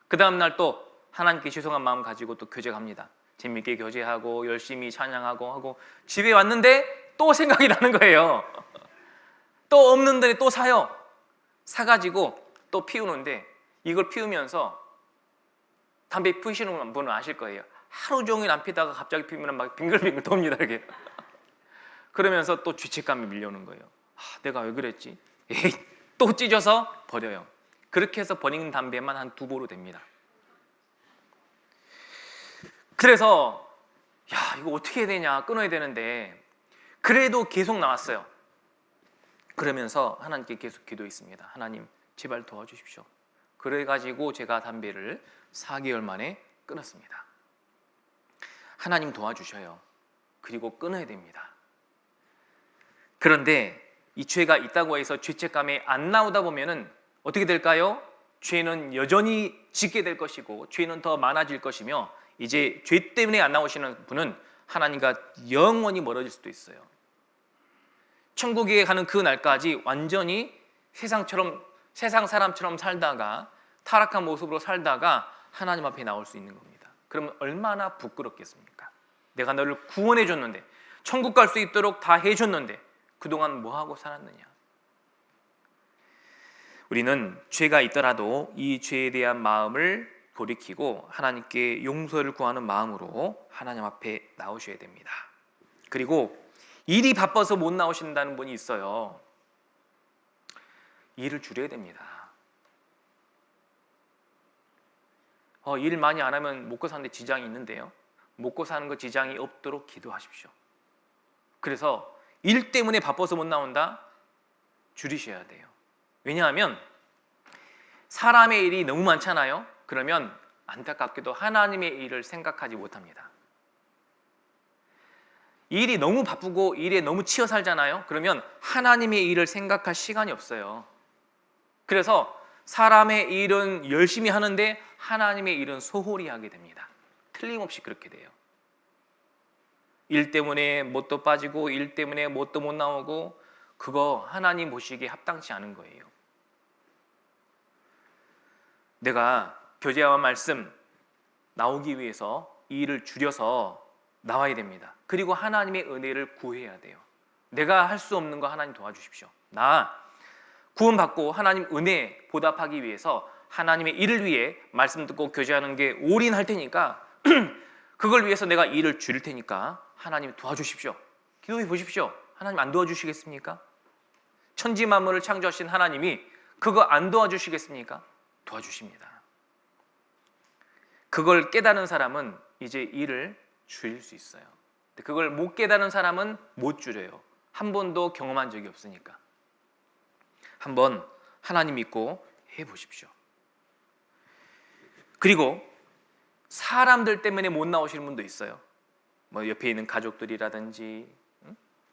Speaker 1: 그 다음 날 또 하나님께 죄송한 마음 가지고 또 교제 갑니다. 재밌게 교제하고 열심히 찬양하고 하고 집에 왔는데 또 생각이 나는 거예요. 또 없는 돈에 또 사요. 사가지고 또 피우는데 이걸 피우면서 담배 피우시는 분은 아실 거예요. 하루 종일 안 피다가 갑자기 피우면 막 빙글빙글 돕니다. 이렇게. 그러면서 또 죄책감이 밀려오는 거예요. 내가 왜 그랬지? 또 찢어서 버려요. 그렇게 해서 버리는 담배만 한 2보로 됩니다. 그래서 야, 이거 어떻게 해야 되냐, 끊어야 되는데 그래도 계속 나왔어요. 그러면서 하나님께 계속 기도했습니다. 하나님 제발 도와주십시오. 그래가지고 제가 담배를 4개월 만에 끊었습니다. 하나님 도와주셔요. 그리고 끊어야 됩니다. 그런데 이 죄가 있다고 해서 죄책감이 안 나오다 보면은 어떻게 될까요? 죄는 여전히 짓게 될 것이고 죄는 더 많아질 것이며 이제 죄 때문에 안 나오시는 분은 하나님과 영원히 멀어질 수도 있어요. 천국에 가는 그 날까지 완전히 세상 사람처럼 살다가 타락한 모습으로 살다가 하나님 앞에 나올 수 있는 겁니다. 그러면 얼마나 부끄럽겠습니까? 내가 너를 구원해 줬는데, 천국 갈 수 있도록 다 해줬는데 그동안 뭐하고 살았느냐? 우리는 죄가 있더라도 이 죄에 대한 마음을 돌이키고 하나님께 용서를 구하는 마음으로 하나님 앞에 나오셔야 됩니다. 그리고 일이 바빠서 못 나오신다는 분이 있어요. 일을 줄여야 됩니다. 일 많이 안 하면 먹고 사는데 지장이 있는데요. 먹고 사는 거 지장이 없도록 기도하십시오. 그래서 일 때문에 바빠서 못 나온다? 줄이셔야 돼요. 왜냐하면 사람의 일이 너무 많잖아요. 그러면 안타깝게도 하나님의 일을 생각하지 못합니다. 일이 너무 바쁘고 일에 너무 치여 살잖아요. 그러면 하나님의 일을 생각할 시간이 없어요. 그래서 사람의 일은 열심히 하는데 하나님의 일은 소홀히 하게 됩니다. 틀림없이 그렇게 돼요. 일 때문에 뭣도 빠지고 일 때문에 뭣도 못 나오고 그거 하나님 보시기에 합당치 않은 거예요. 내가 교제와 말씀 나오기 위해서 이 일을 줄여서 나와야 됩니다. 그리고 하나님의 은혜를 구해야 돼요. 내가 할 수 없는 거 하나님 도와주십시오. 나 구원받고 하나님 은혜 보답하기 위해서 하나님의 일을 위해 말씀 듣고 교제하는 게 올인할 테니까 그걸 위해서 내가 일을 줄일 테니까 하나님 도와주십시오. 기도해 보십시오. 하나님 안 도와주시겠습니까? 천지 만물을 창조하신 하나님이 그거 안 도와주시겠습니까? 도와주십니다. 그걸 깨달은 사람은 이제 일을 줄일 수 있어요. 그걸 못 깨달은 사람은 못 줄여요. 한 번도 경험한 적이 없으니까. 한번 하나님 믿고 해보십시오. 그리고 사람들 때문에 못 나오시는 분도 있어요. 뭐 옆에 있는 가족들이라든지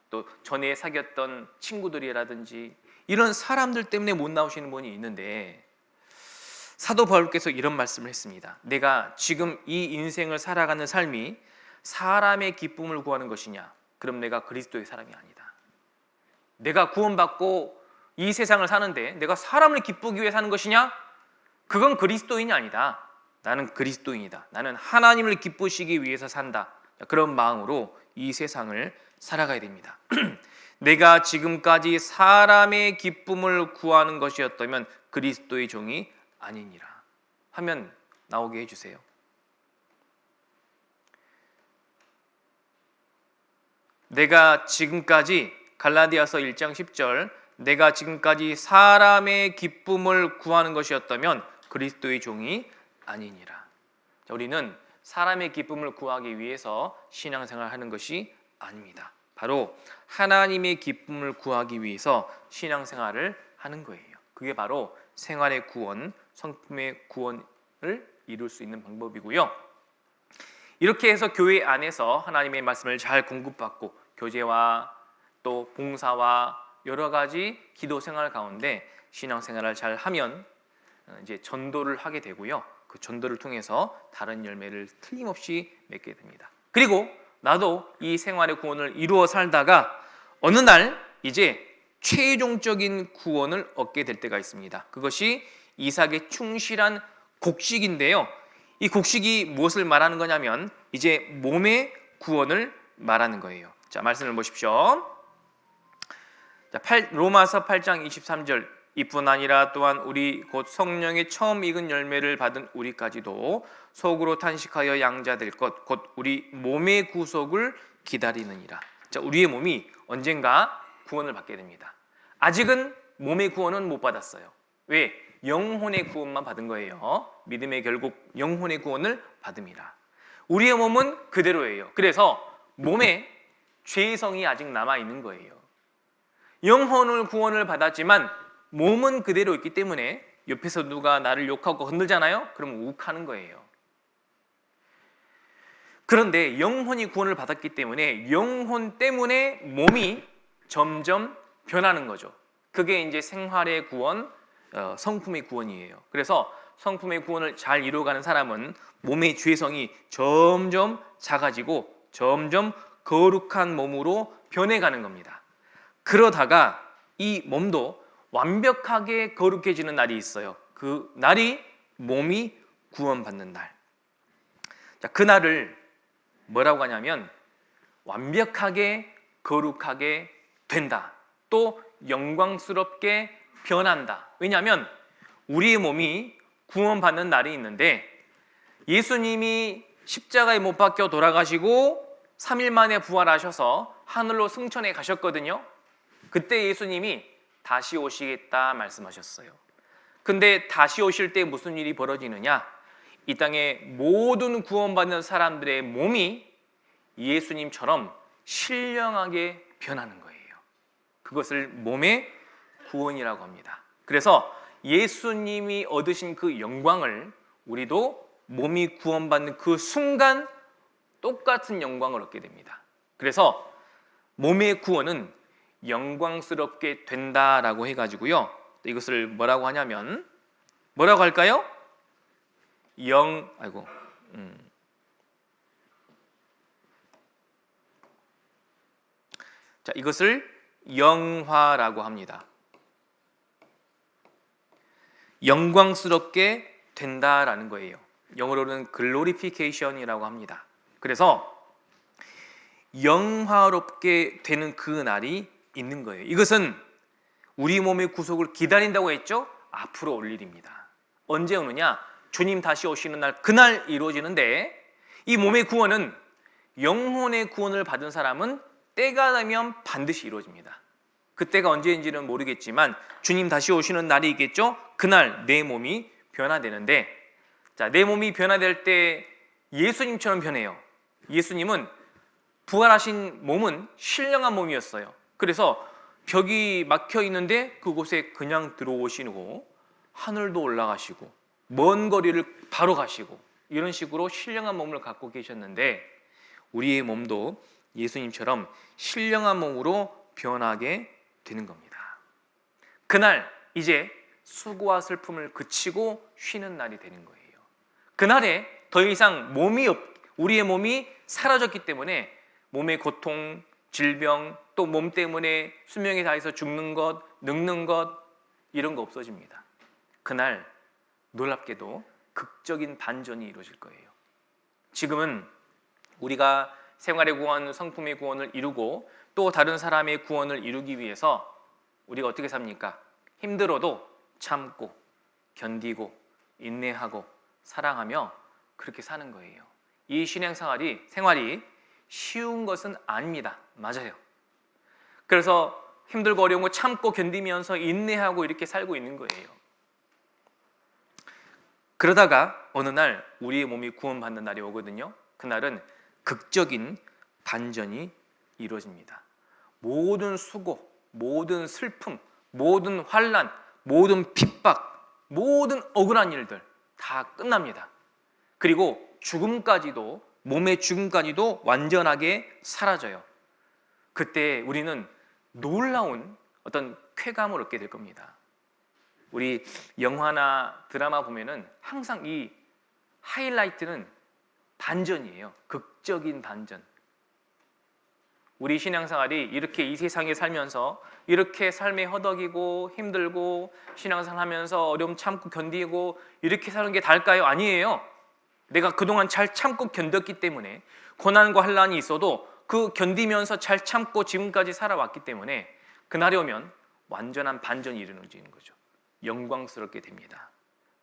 Speaker 1: 또 전에 사귀었던 친구들이라든지 이런 사람들 때문에 못 나오시는 분이 있는데 사도 바울께서 이런 말씀을 했습니다. 내가 지금 이 인생을 살아가는 삶이 사람의 기쁨을 구하는 것이냐? 그럼 내가 그리스도의 사람이 아니다. 내가 구원받고 이 세상을 사는데 내가 사람을 기쁘기 위해 사는 것이냐? 그건 그리스도인이 아니다. 나는 그리스도인이다. 나는 하나님을 기쁘시기 위해서 산다. 그런 마음으로 이 세상을 살아가야 됩니다. 내가 지금까지 사람의 기쁨을 구하는 것이었다면 그리스도의 종이 아니니라. 하면 나오게 해주세요. 내가 지금까지 갈라디아서 1장 10절 내가 지금까지 사람의 기쁨을 구하는 것이었다면 그리스도의 종이 아니니라. 자, 우리는 사람의 기쁨을 구하기 위해서 신앙생활을 하는 것이 아닙니다. 바로 하나님의 기쁨을 구하기 위해서 신앙생활을 하는 거예요. 그게 바로 생활의 구원, 성품의 구원을 이룰 수 있는 방법이고요. 이렇게 해서 교회 안에서 하나님의 말씀을 잘 공급받고 교제와 또 봉사와 여러 가지 기도 생활 가운데 신앙생활을 잘 하면 이제 전도를 하게 되고요. 그 전도를 통해서 다른 열매를 틀림없이 맺게 됩니다. 그리고 나도 이 생활의 구원을 이루어 살다가 어느 날 이제 최종적인 구원을 얻게 될 때가 있습니다. 그것이 이삭의 충실한 곡식인데요. 이 곡식이 무엇을 말하는 거냐면 이제 몸의 구원을 말하는 거예요. 자, 말씀을 보십시오. 자, 로마서 8장 23절 이뿐 아니라 또한 우리 곧 성령의 처음 익은 열매를 받은 우리까지도 속으로 탄식하여 양자될 것 곧 우리 몸의 구속을 기다리느니라. 자, 우리의 몸이 언젠가 구원을 받게 됩니다. 아직은 몸의 구원은 못 받았어요. 왜? 영혼의 구원만 받은 거예요. 믿음의 결국 영혼의 구원을 받음이라. 우리의 몸은 그대로예요. 그래서 몸에 죄성이 아직 남아있는 거예요. 영혼을 구원을 받았지만 몸은 그대로 있기 때문에 옆에서 누가 나를 욕하고 건들잖아요? 그러면 욱하는 거예요. 그런데 영혼이 구원을 받았기 때문에 영혼 때문에 몸이 점점 변하는 거죠. 그게 이제 생활의 구원, 성품의 구원이에요. 그래서 성품의 구원을 잘 이루어가는 사람은 몸의 죄성이 점점 작아지고 점점 거룩한 몸으로 변해가는 겁니다. 그러다가 이 몸도 완벽하게 거룩해지는 날이 있어요. 그 날이 몸이 구원받는 날. 자, 그 날을 뭐라고 하냐면 완벽하게 거룩하게 된다. 또 영광스럽게 변한다. 왜냐하면 우리의 몸이 구원받는 날이 있는데 예수님이 십자가에 못 박혀 돌아가시고 3일 만에 부활하셔서 하늘로 승천해 가셨거든요. 그때 예수님이 다시 오시겠다 말씀하셨어요. 근데 다시 오실 때 무슨 일이 벌어지느냐? 이 땅에 모든 구원받는 사람들의 몸이 예수님처럼 신령하게 변하는 거예요. 그것을 몸의 구원이라고 합니다. 그래서 예수님이 얻으신 그 영광을 우리도 몸이 구원받는 그 순간 똑같은 영광을 얻게 됩니다. 그래서 몸의 구원은 영광스럽게 된다라고 해가지고요. 이것을 뭐라고 하냐면 뭐라고 할까요? 자, 이것을 영화라고 합니다. 영광스럽게 된다라는 거예요. 영어로는 glorification이라고 합니다. 그래서 영화롭게 되는 그 날이 있는 거예요. 이것은 우리 몸의 구속을 기다린다고 했죠? 앞으로 올 일입니다. 언제 오느냐? 주님 다시 오시는 날, 그날 이루어지는데 이 몸의 구원은 영혼의 구원을 받은 사람은 때가 되면 반드시 이루어집니다. 그때가 언제인지는 모르겠지만 주님 다시 오시는 날이 있겠죠? 그날 내 몸이 변화되는데, 자, 내 몸이 변화될 때 예수님처럼 변해요. 예수님은 부활하신 몸은 신령한 몸이었어요. 그래서 벽이 막혀 있는데 그곳에 그냥 들어오시고 하늘도 올라가시고 먼 거리를 바로 가시고 이런 식으로 신령한 몸을 갖고 계셨는데 우리의 몸도 예수님처럼 신령한 몸으로 변하게 되는 겁니다. 그날 이제 수고와 슬픔을 그치고 쉬는 날이 되는 거예요. 그날에 더 이상 우리의 몸이 사라졌기 때문에 몸의 고통, 질병, 또 몸 때문에 수명에 다해서 죽는 것, 늙는 것 이런 거 없어집니다. 그날 놀랍게도 극적인 반전이 이루어질 거예요. 지금은 우리가 생활의 구원, 성품의 구원을 이루고 또 다른 사람의 구원을 이루기 위해서 우리가 어떻게 삽니까? 힘들어도 참고 견디고 인내하고 사랑하며 그렇게 사는 거예요. 이 생활이 쉬운 것은 아닙니다. 맞아요. 그래서 힘들고 어려운 거 참고 견디면서 인내하고 이렇게 살고 있는 거예요. 그러다가 어느 날 우리의 몸이 구원받는 날이 오거든요. 그날은 극적인 반전이 이루어집니다. 모든 수고, 모든 슬픔, 모든 환난, 모든 핍박, 모든 억울한 일들 다 끝납니다. 그리고 몸의 죽음까지도 완전하게 사라져요. 그때 우리는 놀라운 어떤 쾌감을 얻게 될 겁니다. 우리 영화나 드라마 보면은 항상 이 하이라이트는 반전이에요. 극적인 반전. 우리 신앙생활이 이렇게 이 세상에 살면서 이렇게 삶에 허덕이고 힘들고 신앙생활 하면서 어려움 참고 견디고 이렇게 사는 게 다일까요? 아니에요. 내가 그동안 잘 참고 견뎠기 때문에 고난과 환난이 있어도 그 견디면서 잘 참고 지금까지 살아왔기 때문에 그날이 오면 완전한 반전이 이루어지는 거죠. 영광스럽게 됩니다.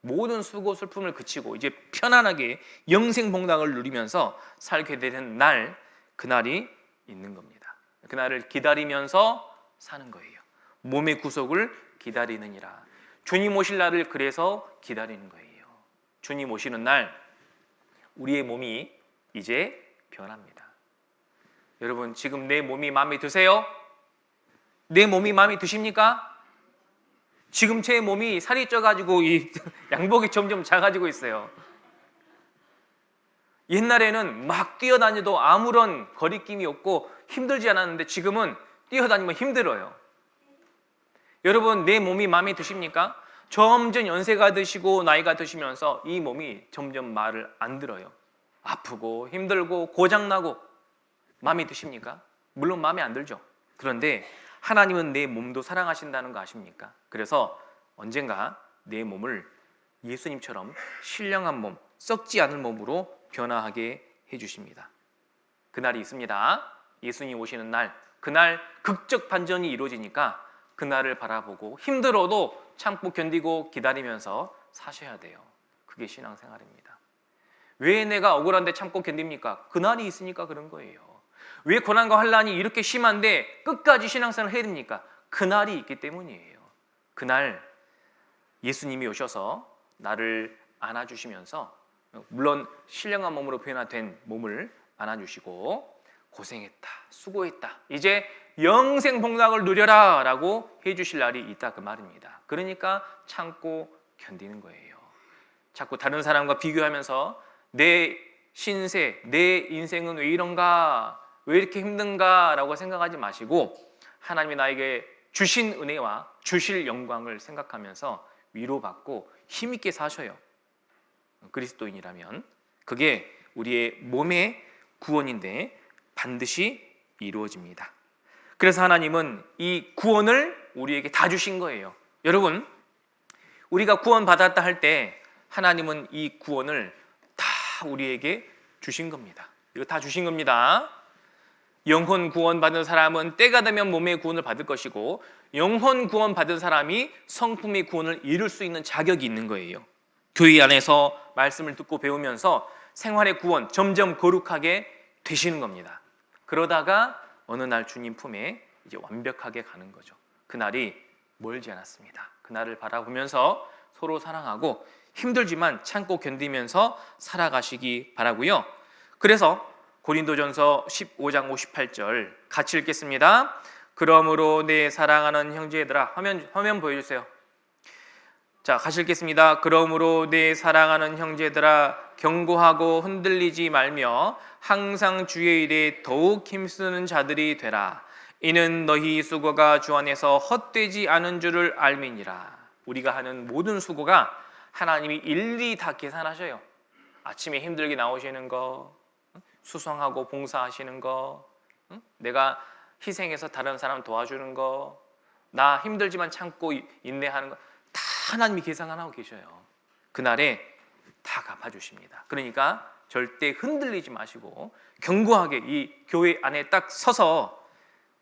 Speaker 1: 모든 수고 슬픔을 그치고 이제 편안하게 영생복락을 누리면서 살게 되는 날, 그날이 있는 겁니다. 그날을 기다리면서 사는 거예요. 몸의 구속을 기다리느니라. 주님 오실 날을 그래서 기다리는 거예요. 주님 오시는 날 우리의 몸이 이제 변합니다. 여러분, 지금 내 몸이 마음에 드세요? 내 몸이 마음에 드십니까? 지금 제 몸이 살이 쪄가지고 이 양복이 점점 작아지고 있어요. 옛날에는 막 뛰어다녀도 아무런 거리낌이 없고 힘들지 않았는데 지금은 뛰어다니면 힘들어요. 여러분, 내 몸이 마음에 드십니까? 점점 연세가 드시고 나이가 드시면서 이 몸이 점점 말을 안 들어요. 아프고 힘들고 고장나고. 마음에 드십니까? 물론 마음에 안 들죠. 그런데 하나님은 내 몸도 사랑하신다는 거 아십니까? 그래서 언젠가 내 몸을 예수님처럼 신령한 몸, 썩지 않을 몸으로 변화하게 해주십니다. 그날이 있습니다. 예수님 오시는 날, 그날 극적 반전이 이루어지니까 그날을 바라보고 힘들어도 참고 견디고 기다리면서 사셔야 돼요. 그게 신앙생활입니다. 왜 내가 억울한데 참고 견딥니까? 그날이 있으니까 그런 거예요. 왜 고난과 환난이 이렇게 심한데 끝까지 신앙생활을 해야 됩니까? 그날이 있기 때문이에요. 그날 예수님이 오셔서 나를 안아주시면서, 물론 신령한 몸으로 변화된 몸을 안아주시고 고생했다, 수고했다, 이제 영생 복락을 누려라 라고 해주실 날이 있다, 그 말입니다. 그러니까 참고 견디는 거예요. 자꾸 다른 사람과 비교하면서 내 신세, 내 인생은 왜 이런가, 왜 이렇게 힘든가 라고 생각하지 마시고 하나님이 나에게 주신 은혜와 주실 영광을 생각하면서 위로받고 힘있게 사셔요. 그리스도인이라면 그게 우리의 몸의 구원인데 반드시 이루어집니다. 그래서 하나님은 이 구원을 우리에게 다 주신 거예요. 여러분, 우리가 구원받았다 할 때 하나님은 이 구원을 다 우리에게 주신 겁니다. 이거 다 주신 겁니다. 영혼 구원 받은 사람은 때가 되면 몸의 구원을 받을 것이고, 영혼 구원 받은 사람이 성품의 구원을 이룰 수 있는 자격이 있는 거예요. 교회 안에서 말씀을 듣고 배우면서 생활의 구원 점점 거룩하게 되시는 겁니다. 그러다가 어느 날 주님 품에 이제 완벽하게 가는 거죠. 그날이 멀지 않았습니다. 그날을 바라보면서 서로 사랑하고 힘들지만 참고 견디면서 살아가시기 바라고요. 그래서 고린도전서 15장 58절 같이 읽겠습니다. 그러므로 내 사랑하는 형제들아, 화면 보여주세요. 자, 같이 읽겠습니다. 그러므로 내 사랑하는 형제들아, 경고하고 흔들리지 말며 항상 주의 일에 더욱 힘쓰는 자들이 되라. 이는 너희 수고가 주 안에서 헛되지 않은 줄을 알미니라. 우리가 하는 모든 수고가 하나님이 일일이 다 계산하셔요. 아침에 힘들게 나오시는 거, 수성하고 봉사하시는 거, 내가 희생해서 다른 사람 도와주는 거, 나 힘들지만 참고 인내하는 거, 다 하나님이 계산하고 계셔요. 그날에 다 갚아주십니다. 그러니까 절대 흔들리지 마시고 견고하게 이 교회 안에 딱 서서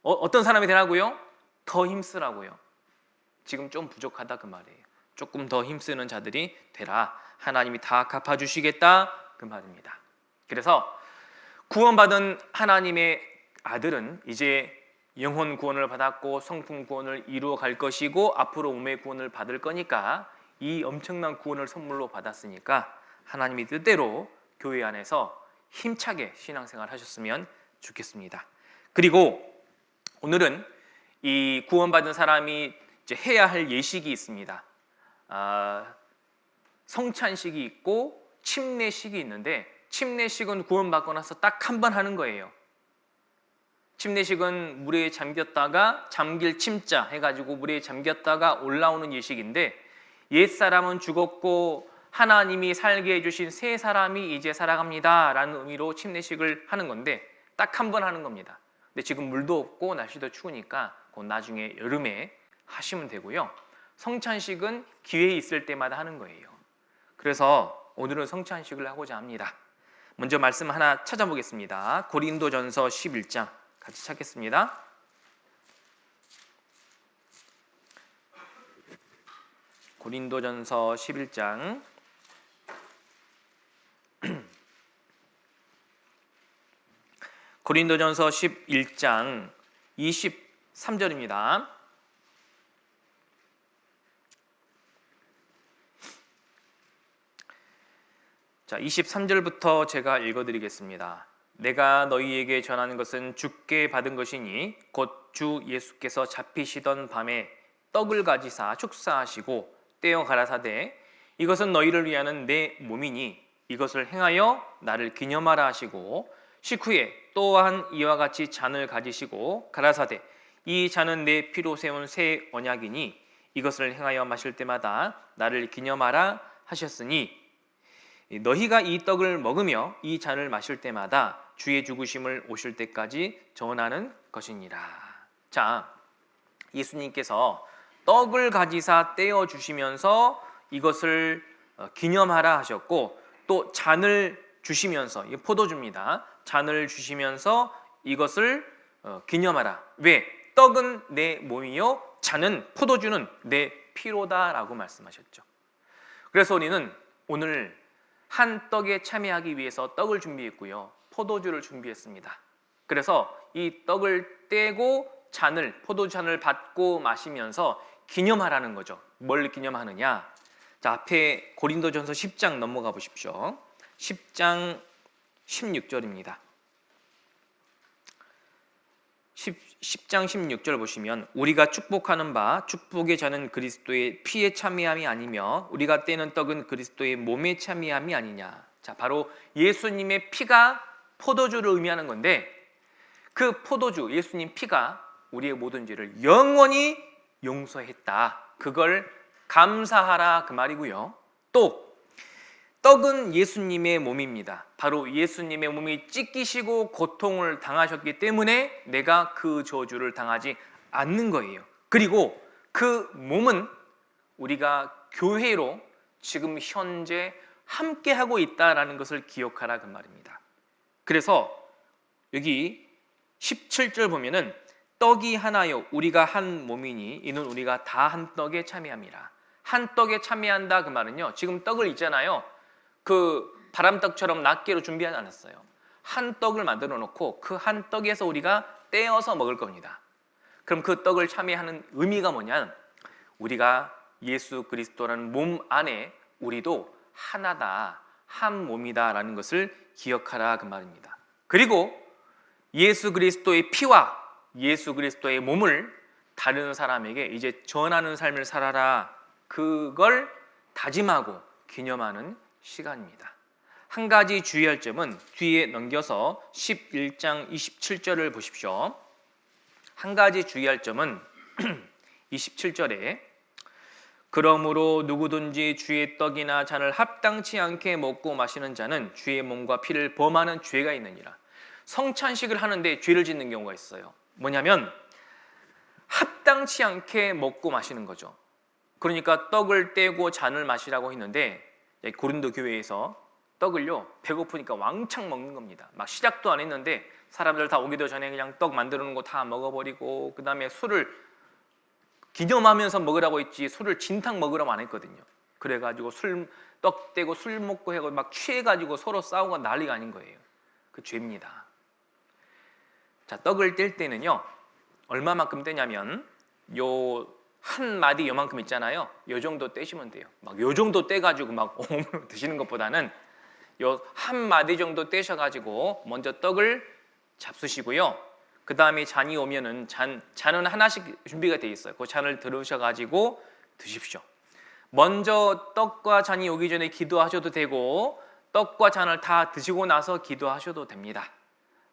Speaker 1: 어떤 사람이 되라고요? 더 힘쓰라고요. 지금 좀 부족하다 그 말이에요. 조금 더 힘쓰는 자들이 되라. 하나님이 다 갚아주시겠다 그 말입니다. 그래서 구원받은 하나님의 아들은 이제 영혼 구원을 받았고 성품 구원을 이루어 갈 것이고 앞으로 몸의 구원을 받을 거니까, 이 엄청난 구원을 선물로 받았으니까 하나님이 뜻대로 교회 안에서 힘차게 신앙생활 하셨으면 좋겠습니다. 그리고 오늘은 이 구원받은 사람이 이제 해야 할 예식이 있습니다. 성찬식이 있고 침례식이 있는데, 침례식은 구원받고 나서 딱 한 번 하는 거예요. 침례식은 물에 잠겼다가 잠길 침자 해가지고 물에 잠겼다가 올라오는 예식인데, 옛사람은 죽었고 하나님이 살게 해주신 새 사람이 이제 살아갑니다 라는 의미로 침례식을 하는 건데, 딱 한 번 하는 겁니다. 근데 지금 물도 없고 날씨도 추우니까 곧 나중에 여름에 하시면 되고요. 성찬식은 기회 있을 때마다 하는 거예요. 그래서 오늘은 성찬식을 하고자 합니다. 먼저 말씀 하나 찾아보겠습니다. 고린도전서 11장 같이 찾겠습니다. 고린도전서 11장 고린도전서 11장 23절입니다. 자, 23절부터 제가 읽어드리겠습니다. 내가 너희에게 전하는 것은 주께 받은 것이니 곧 주 예수께서 잡히시던 밤에 떡을 가지사 축사하시고 떼어 가라사대 이것은 너희를 위하는 내 몸이니 이것을 행하여 나를 기념하라 하시고 식후에 또한 이와 같이 잔을 가지시고 가라사대 이 잔은 내 피로 세운 새 언약이니 이것을 행하여 마실 때마다 나를 기념하라 하셨으니 너희가 이 떡을 먹으며 이 잔을 마실 때마다 주의 죽으심을 오실 때까지 전하는 것이니라. 자, 예수님께서 떡을 가지사 떼어 주시면서 이것을 기념하라 하셨고 또 잔을 주시면서 이 포도주입니다. 잔을 주시면서 이것을 기념하라. 왜? 떡은 내 몸이요 잔은 포도주는 내 피로다라고 말씀하셨죠. 그래서 우리는 오늘 한 떡에 참여하기 위해서 떡을 준비했고요. 포도주를 준비했습니다. 그래서 이 떡을 떼고 잔을 포도잔을 받고 마시면서 기념하라는 거죠. 뭘 기념하느냐? 자, 앞에 고린도전서 10장 넘어가 보십시오. 10장 16절입니다. 10장 16절 보시면 우리가 축복하는 바 축복의 잔은 그리스도의 피에 참여함이 아니며 우리가 떼는 떡은 그리스도의 몸에 참여함이 아니냐. 자, 바로 예수님의 피가 포도주를 의미하는 건데 그 포도주 예수님 피가 우리의 모든 죄를 영원히 용서했다. 그걸 감사하라 그 말이고요. 또 떡은 예수님의 몸입니다. 바로 예수님의 몸이 찢기시고 고통을 당하셨기 때문에 내가 그 저주를 당하지 않는 거예요. 그리고 그 몸은 우리가 교회로 지금 현재 함께하고 있다라는 것을 기억하라 그 말입니다. 그래서 여기 17절 보면은 떡이 하나요 우리가 한 몸이니 이는 우리가 다 한 떡에 참여함이라. 한 떡에 참여한다 그 말은요. 지금 떡을 있잖아요. 그 바람떡처럼 낱개로 준비하지 않았어요. 한 떡을 만들어 놓고 그 한 떡에서 우리가 떼어서 먹을 겁니다. 그럼 그 떡을 참여하는 의미가 뭐냐? 우리가 예수 그리스도라는 몸 안에 우리도 하나다, 한 몸이다라는 것을 기억하라 그 말입니다. 그리고 예수 그리스도의 피와 예수 그리스도의 몸을 다른 사람에게 이제 전하는 삶을 살아라. 그걸 다짐하고 기념하는 시간입니다. 한 가지 주의할 점은 뒤에 넘겨서 11장 27절을 보십시오. 한 가지 주의할 점은 27절에 그러므로 누구든지 주의 떡이나 잔을 합당치 않게 먹고 마시는 자는 주의 몸과 피를 범하는 죄가 있느니라. 성찬식을 하는데 죄를 짓는 경우가 있어요. 뭐냐면 합당치 않게 먹고 마시는 거죠. 그러니까 떡을 떼고 잔을 마시라고 했는데 고린도 교회에서 떡을요 배고프니까 왕창 먹는 겁니다. 막 시작도 안 했는데 사람들 다 오기도 전에 그냥 떡 만들어 놓은 거 다 먹어버리고 그 다음에 술을 기념하면서 먹으라고 했지 술을 진탕 먹으라고 안 했거든요. 그래가지고 떡 떼고 술 먹고 해고 막 취해가지고 서로 싸우고 난리가 아닌 거예요. 그 죄입니다. 자, 떡을 뗄 때는요 얼마만큼 떼냐면 요 한 마디 요만큼 있잖아요. 요 정도 떼시면 돼요. 막 요 정도 떼가지고 막 드시는 것보다는 요 한 마디 정도 떼셔가지고 먼저 떡을 잡수시고요. 그 다음에 잔이 오면은 잔은 하나씩 준비가 돼 있어요. 그 잔을 들으셔가지고 드십시오. 먼저 떡과 잔이 오기 전에 기도하셔도 되고 떡과 잔을 다 드시고 나서 기도하셔도 됩니다.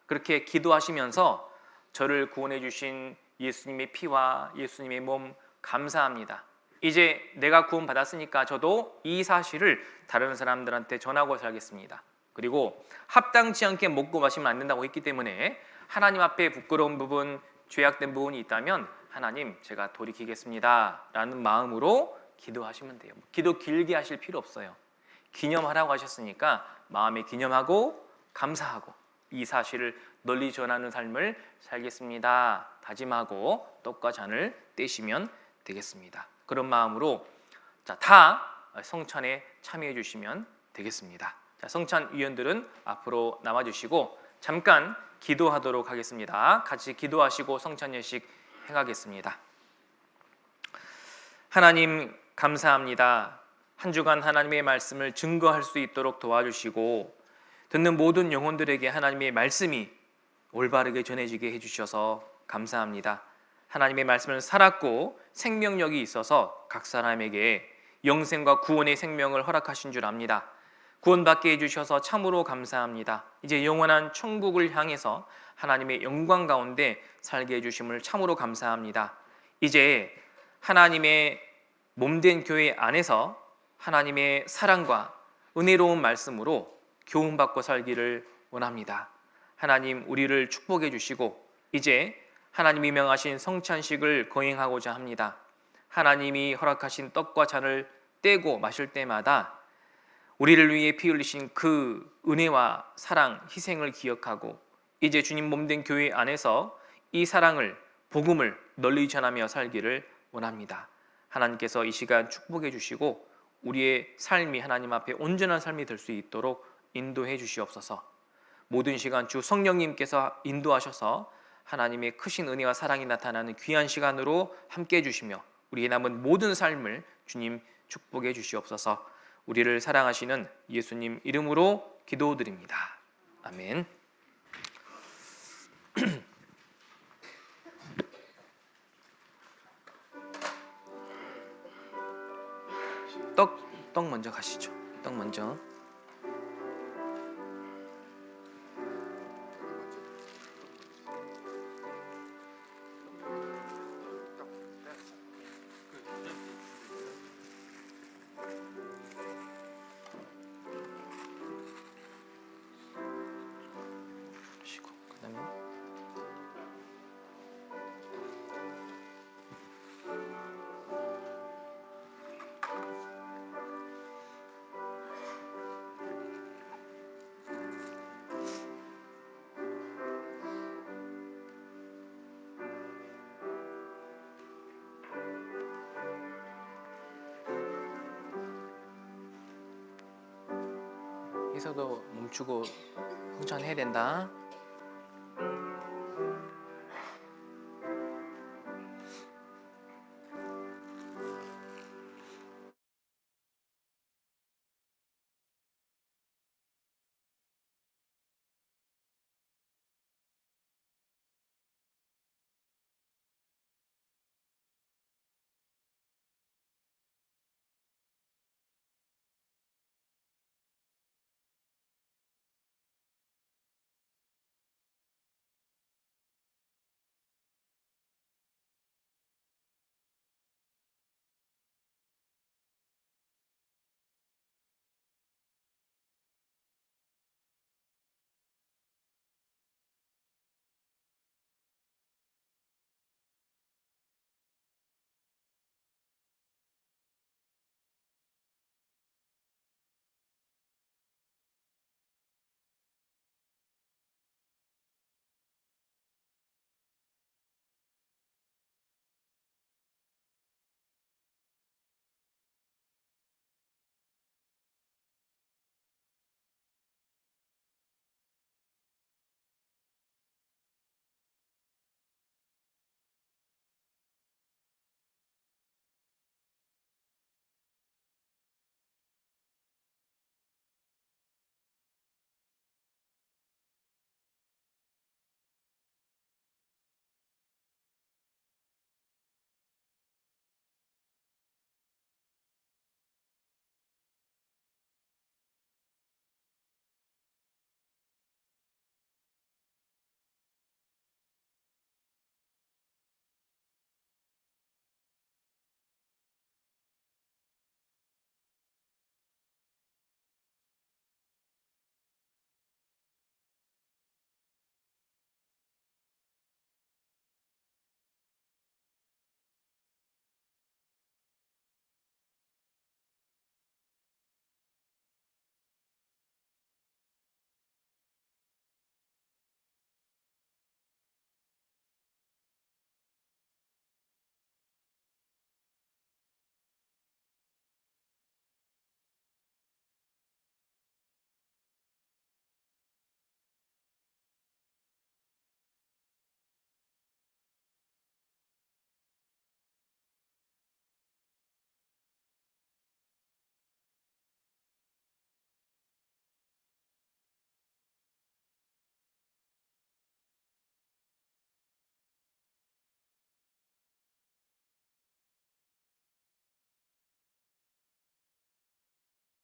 Speaker 1: 그렇게 기도하시면서 저를 구원해 주신 예수님의 피와 예수님의 몸 감사합니다. 이제 내가 구원받았으니까 저도 이 사실을 다른 사람들한테 전하고 살겠습니다. 그리고 합당치 않게 먹고 마시면 안 된다고 했기 때문에 하나님 앞에 부끄러운 부분, 죄악된 부분이 있다면 하나님 제가 돌이키겠습니다 라는 마음으로 기도하시면 돼요. 기도 길게 하실 필요 없어요. 기념하라고 하셨으니까 마음에 기념하고 감사하고 이 사실을 널리 전하는 삶을 살겠습니다 다짐하고 떡과 잔을 떼시면 되겠습니다. 그런 마음으로 다 성찬에 참여해 주시면 되겠습니다. 성찬 위원들은 앞으로 나와주시고 잠깐 기도하도록 하겠습니다. 같이 기도하시고 성찬 예식 행하겠습니다. 하나님 감사합니다. 한 주간 하나님의 말씀을 증거할 수 있도록 도와주시고 듣는 모든 영혼들에게 하나님의 말씀이 올바르게 전해지게 해주셔서 감사합니다. 하나님의 말씀을 살았고 생명력이 있어서 각 사람에게 영생과 구원의 생명을 허락하신 줄 압니다. 구원받게 해주셔서 참으로 감사합니다. 이제 영원한 천국을 향해서 하나님의 영광 가운데 살게 해주심을 참으로 감사합니다. 이제 하나님의 몸된 교회 안에서 하나님의 사랑과 은혜로운 말씀으로 교훈받고 살기를 원합니다. 하나님 우리를 축복해 주시고 이제 하나님이 명하신 성찬식을 거행하고자 합니다. 하나님이 허락하신 떡과 잔을 떼고 마실 때마다 우리를 위해 피 흘리신 그 은혜와 사랑, 희생을 기억하고 이제 주님 몸된 교회 안에서 이 사랑을, 복음을 널리 전하며 살기를 원합니다. 하나님께서 이 시간 축복해 주시고 우리의 삶이 하나님 앞에 온전한 삶이 될 수 있도록 인도해 주시옵소서. 모든 시간 주 성령님께서 인도하셔서 하나님의 크신 은혜와 사랑이 나타나는 귀한 시간으로 함께 해주시며 우리의 남은 모든 삶을 주님 축복해 주시옵소서. 우리를 사랑하시는 예수님 이름으로 기도드립니다. 아멘. 떡 먼저 가시죠. 떡 먼저. 그다음에 희서도 멈추고 성찬해야 된다.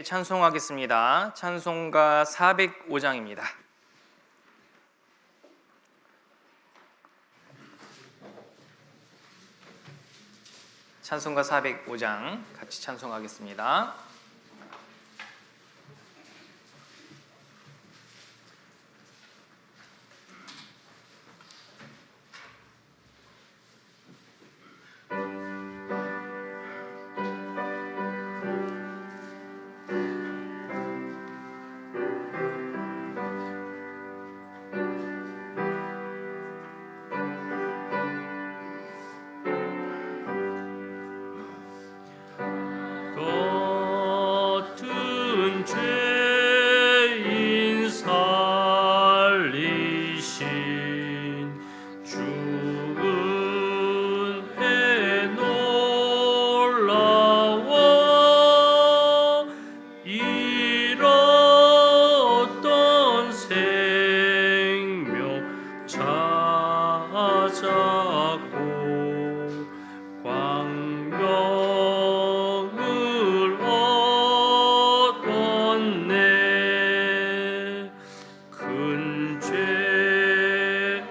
Speaker 1: 찬송하겠습니다. 찬송가 405장입니다. 찬송가 405장 같이 찬송하겠습니다.
Speaker 2: 죄인 살리신 주은 해 놀라워 잃었던 생명 찾았고 광명을 얻었네. 큰 죄악에서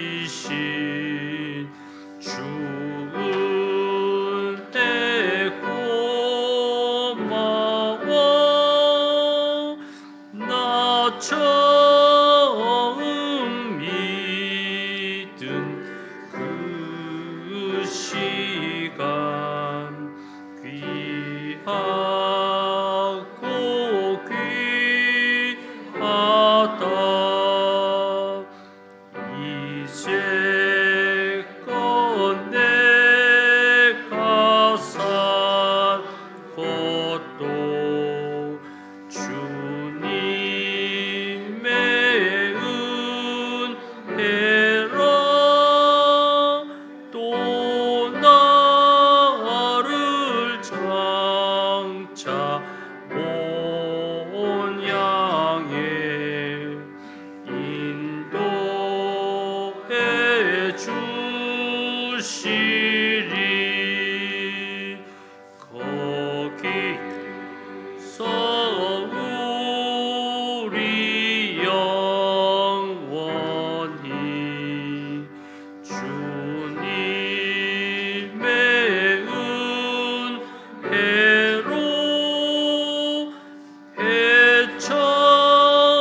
Speaker 2: 건지신 주은혜 고마워. 나 처음 믿은 그 시간 귀하고 귀하다. 이제껏 내가 산 것도 주님의 은혜라. 또 나를 장차 온 양에 인도해 주시리. 거기서 우리 영원히 주님의 은혜로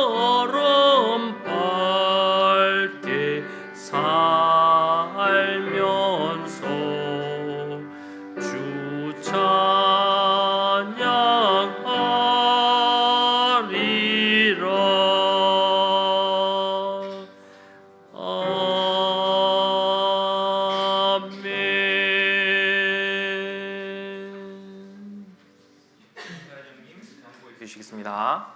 Speaker 2: 해처럼 밝게 살면서 주 찬양하리라. 아멘.
Speaker 1: 사장님 광고해 주시겠습니다.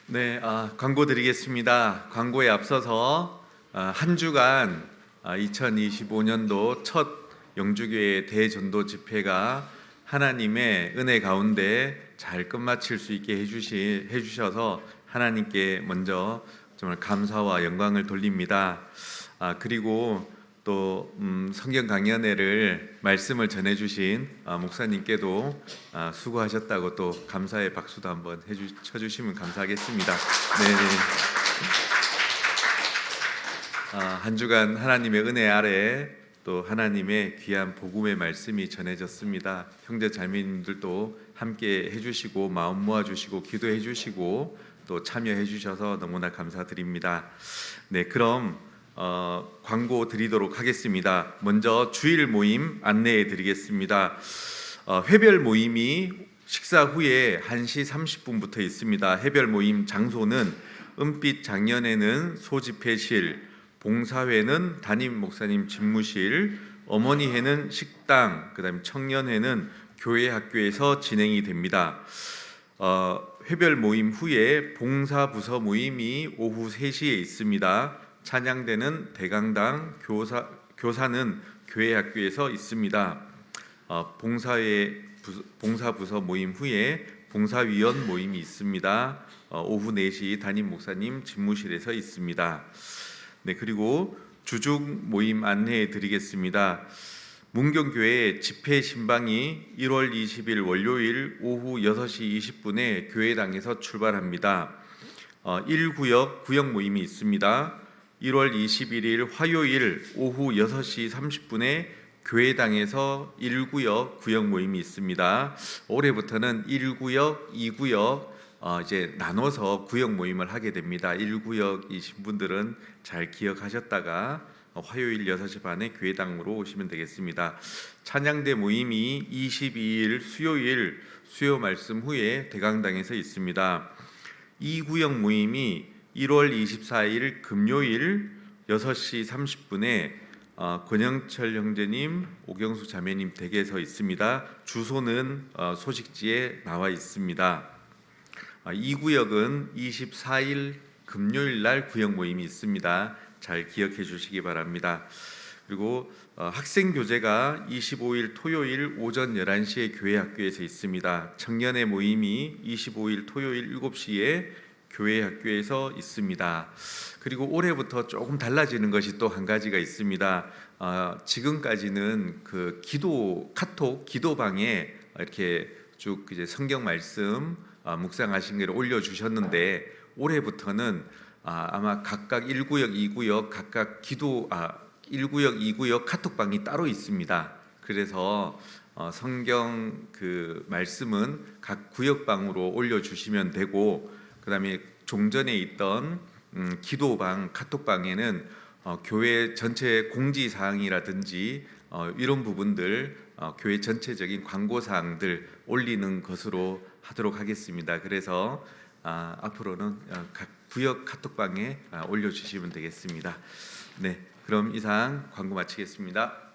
Speaker 3: 네, 광고 드리겠습니다. 광고에 앞서서 한 주간 2025년도 첫 영주교회 대전도 집회가 하나님의 은혜 가운데 잘 끝마칠 수 있게 해주셔서 하나님께 먼저 정말 감사와 영광을 돌립니다. 그리고 또 성경 강연회를 말씀을 전해주신 목사님께도 수고하셨다고 또 감사의 박수도 한번 쳐주시면 감사하겠습니다. 네. 한 주간 하나님의 은혜 아래 또 하나님의 귀한 복음의 말씀이 전해졌습니다. 형제 자매님들도 함께 해주시고 마음 모아주시고 기도해주시고 또 참여해주셔서 너무나 감사드립니다. 네, 그럼 광고 드리도록 하겠습니다. 먼저 주일 모임 안내해 드리겠습니다. 회별 모임이 식사 후에 1시 30분부터 있습니다. 회별 모임 장소는 은빛 장년회는 소집회실, 봉사회는 담임 목사님 집무실, 어머니회는 식당, 그다음에 청년회는 교회 학교에서 진행이 됩니다. 회별 모임 후에 봉사부서 모임이 오후 3시에 있습니다. 찬양대는 대강당, 교사는 교회 학교에서 있습니다. 봉사부서 모임 후에 봉사위원 모임이 있습니다. 오후 4시 담임 목사님 집무실에서 있습니다. 네, 그리고 주중 모임 안내해 드리겠습니다. 문경교회 집회 신방이 1월 20일 월요일 오후 6시 20분에 교회당에서 출발합니다. 1구역 구역 모임이 있습니다. 1월 21일 화요일 오후 6시 30분에 교회당에서 1구역 구역 모임이 있습니다. 올해부터는 1구역, 2구역 이제 나눠서 구역 모임을 하게 됩니다. 1구역이신 분들은 잘 기억하셨다가 화요일 6시 반에 교회당으로 오시면 되겠습니다. 찬양대 모임이 22일 수요일 수요 말씀 후에 대강당에서 있습니다. 2구역 모임이 1월 24일 금요일 6시 30분에 권영철 형제님, 오경수 자매님 댁에서 있습니다. 주소는 소식지에 나와 있습니다. 2구역은 24일 금요일 날 구역 모임이 있습니다. 잘 기억해 주시기 바랍니다. 그리고 학생 교제가 25일 토요일 오전 11시에 교회 학교에서 있습니다. 청년의 모임이 25일 토요일 7시에 교회 학교에서 있습니다. 그리고 올해부터 조금 달라지는 것이 또 한 가지가 있습니다. 지금까지는 그 카톡 기도방에 이렇게 쭉 이제 성경 말씀 묵상하신 것을 올려주셨는데, 올해부터는 아마 각각 1구역, 2구역 각각 1구역, 2구역 카톡방이 따로 있습니다. 그래서 성경 그 말씀은 각 구역방으로 올려주시면 되고, 그 다음에 종전에 있던 기도방, 카톡방에는 교회 전체 공지사항이라든지 이런 부분들, 교회 전체적인 광고사항들 올리는 것으로 하도록 하겠습니다. 그래서 앞으로는 각 구역 카톡방에 올려주시면 되겠습니다. 네, 그럼 이상 광고 마치겠습니다.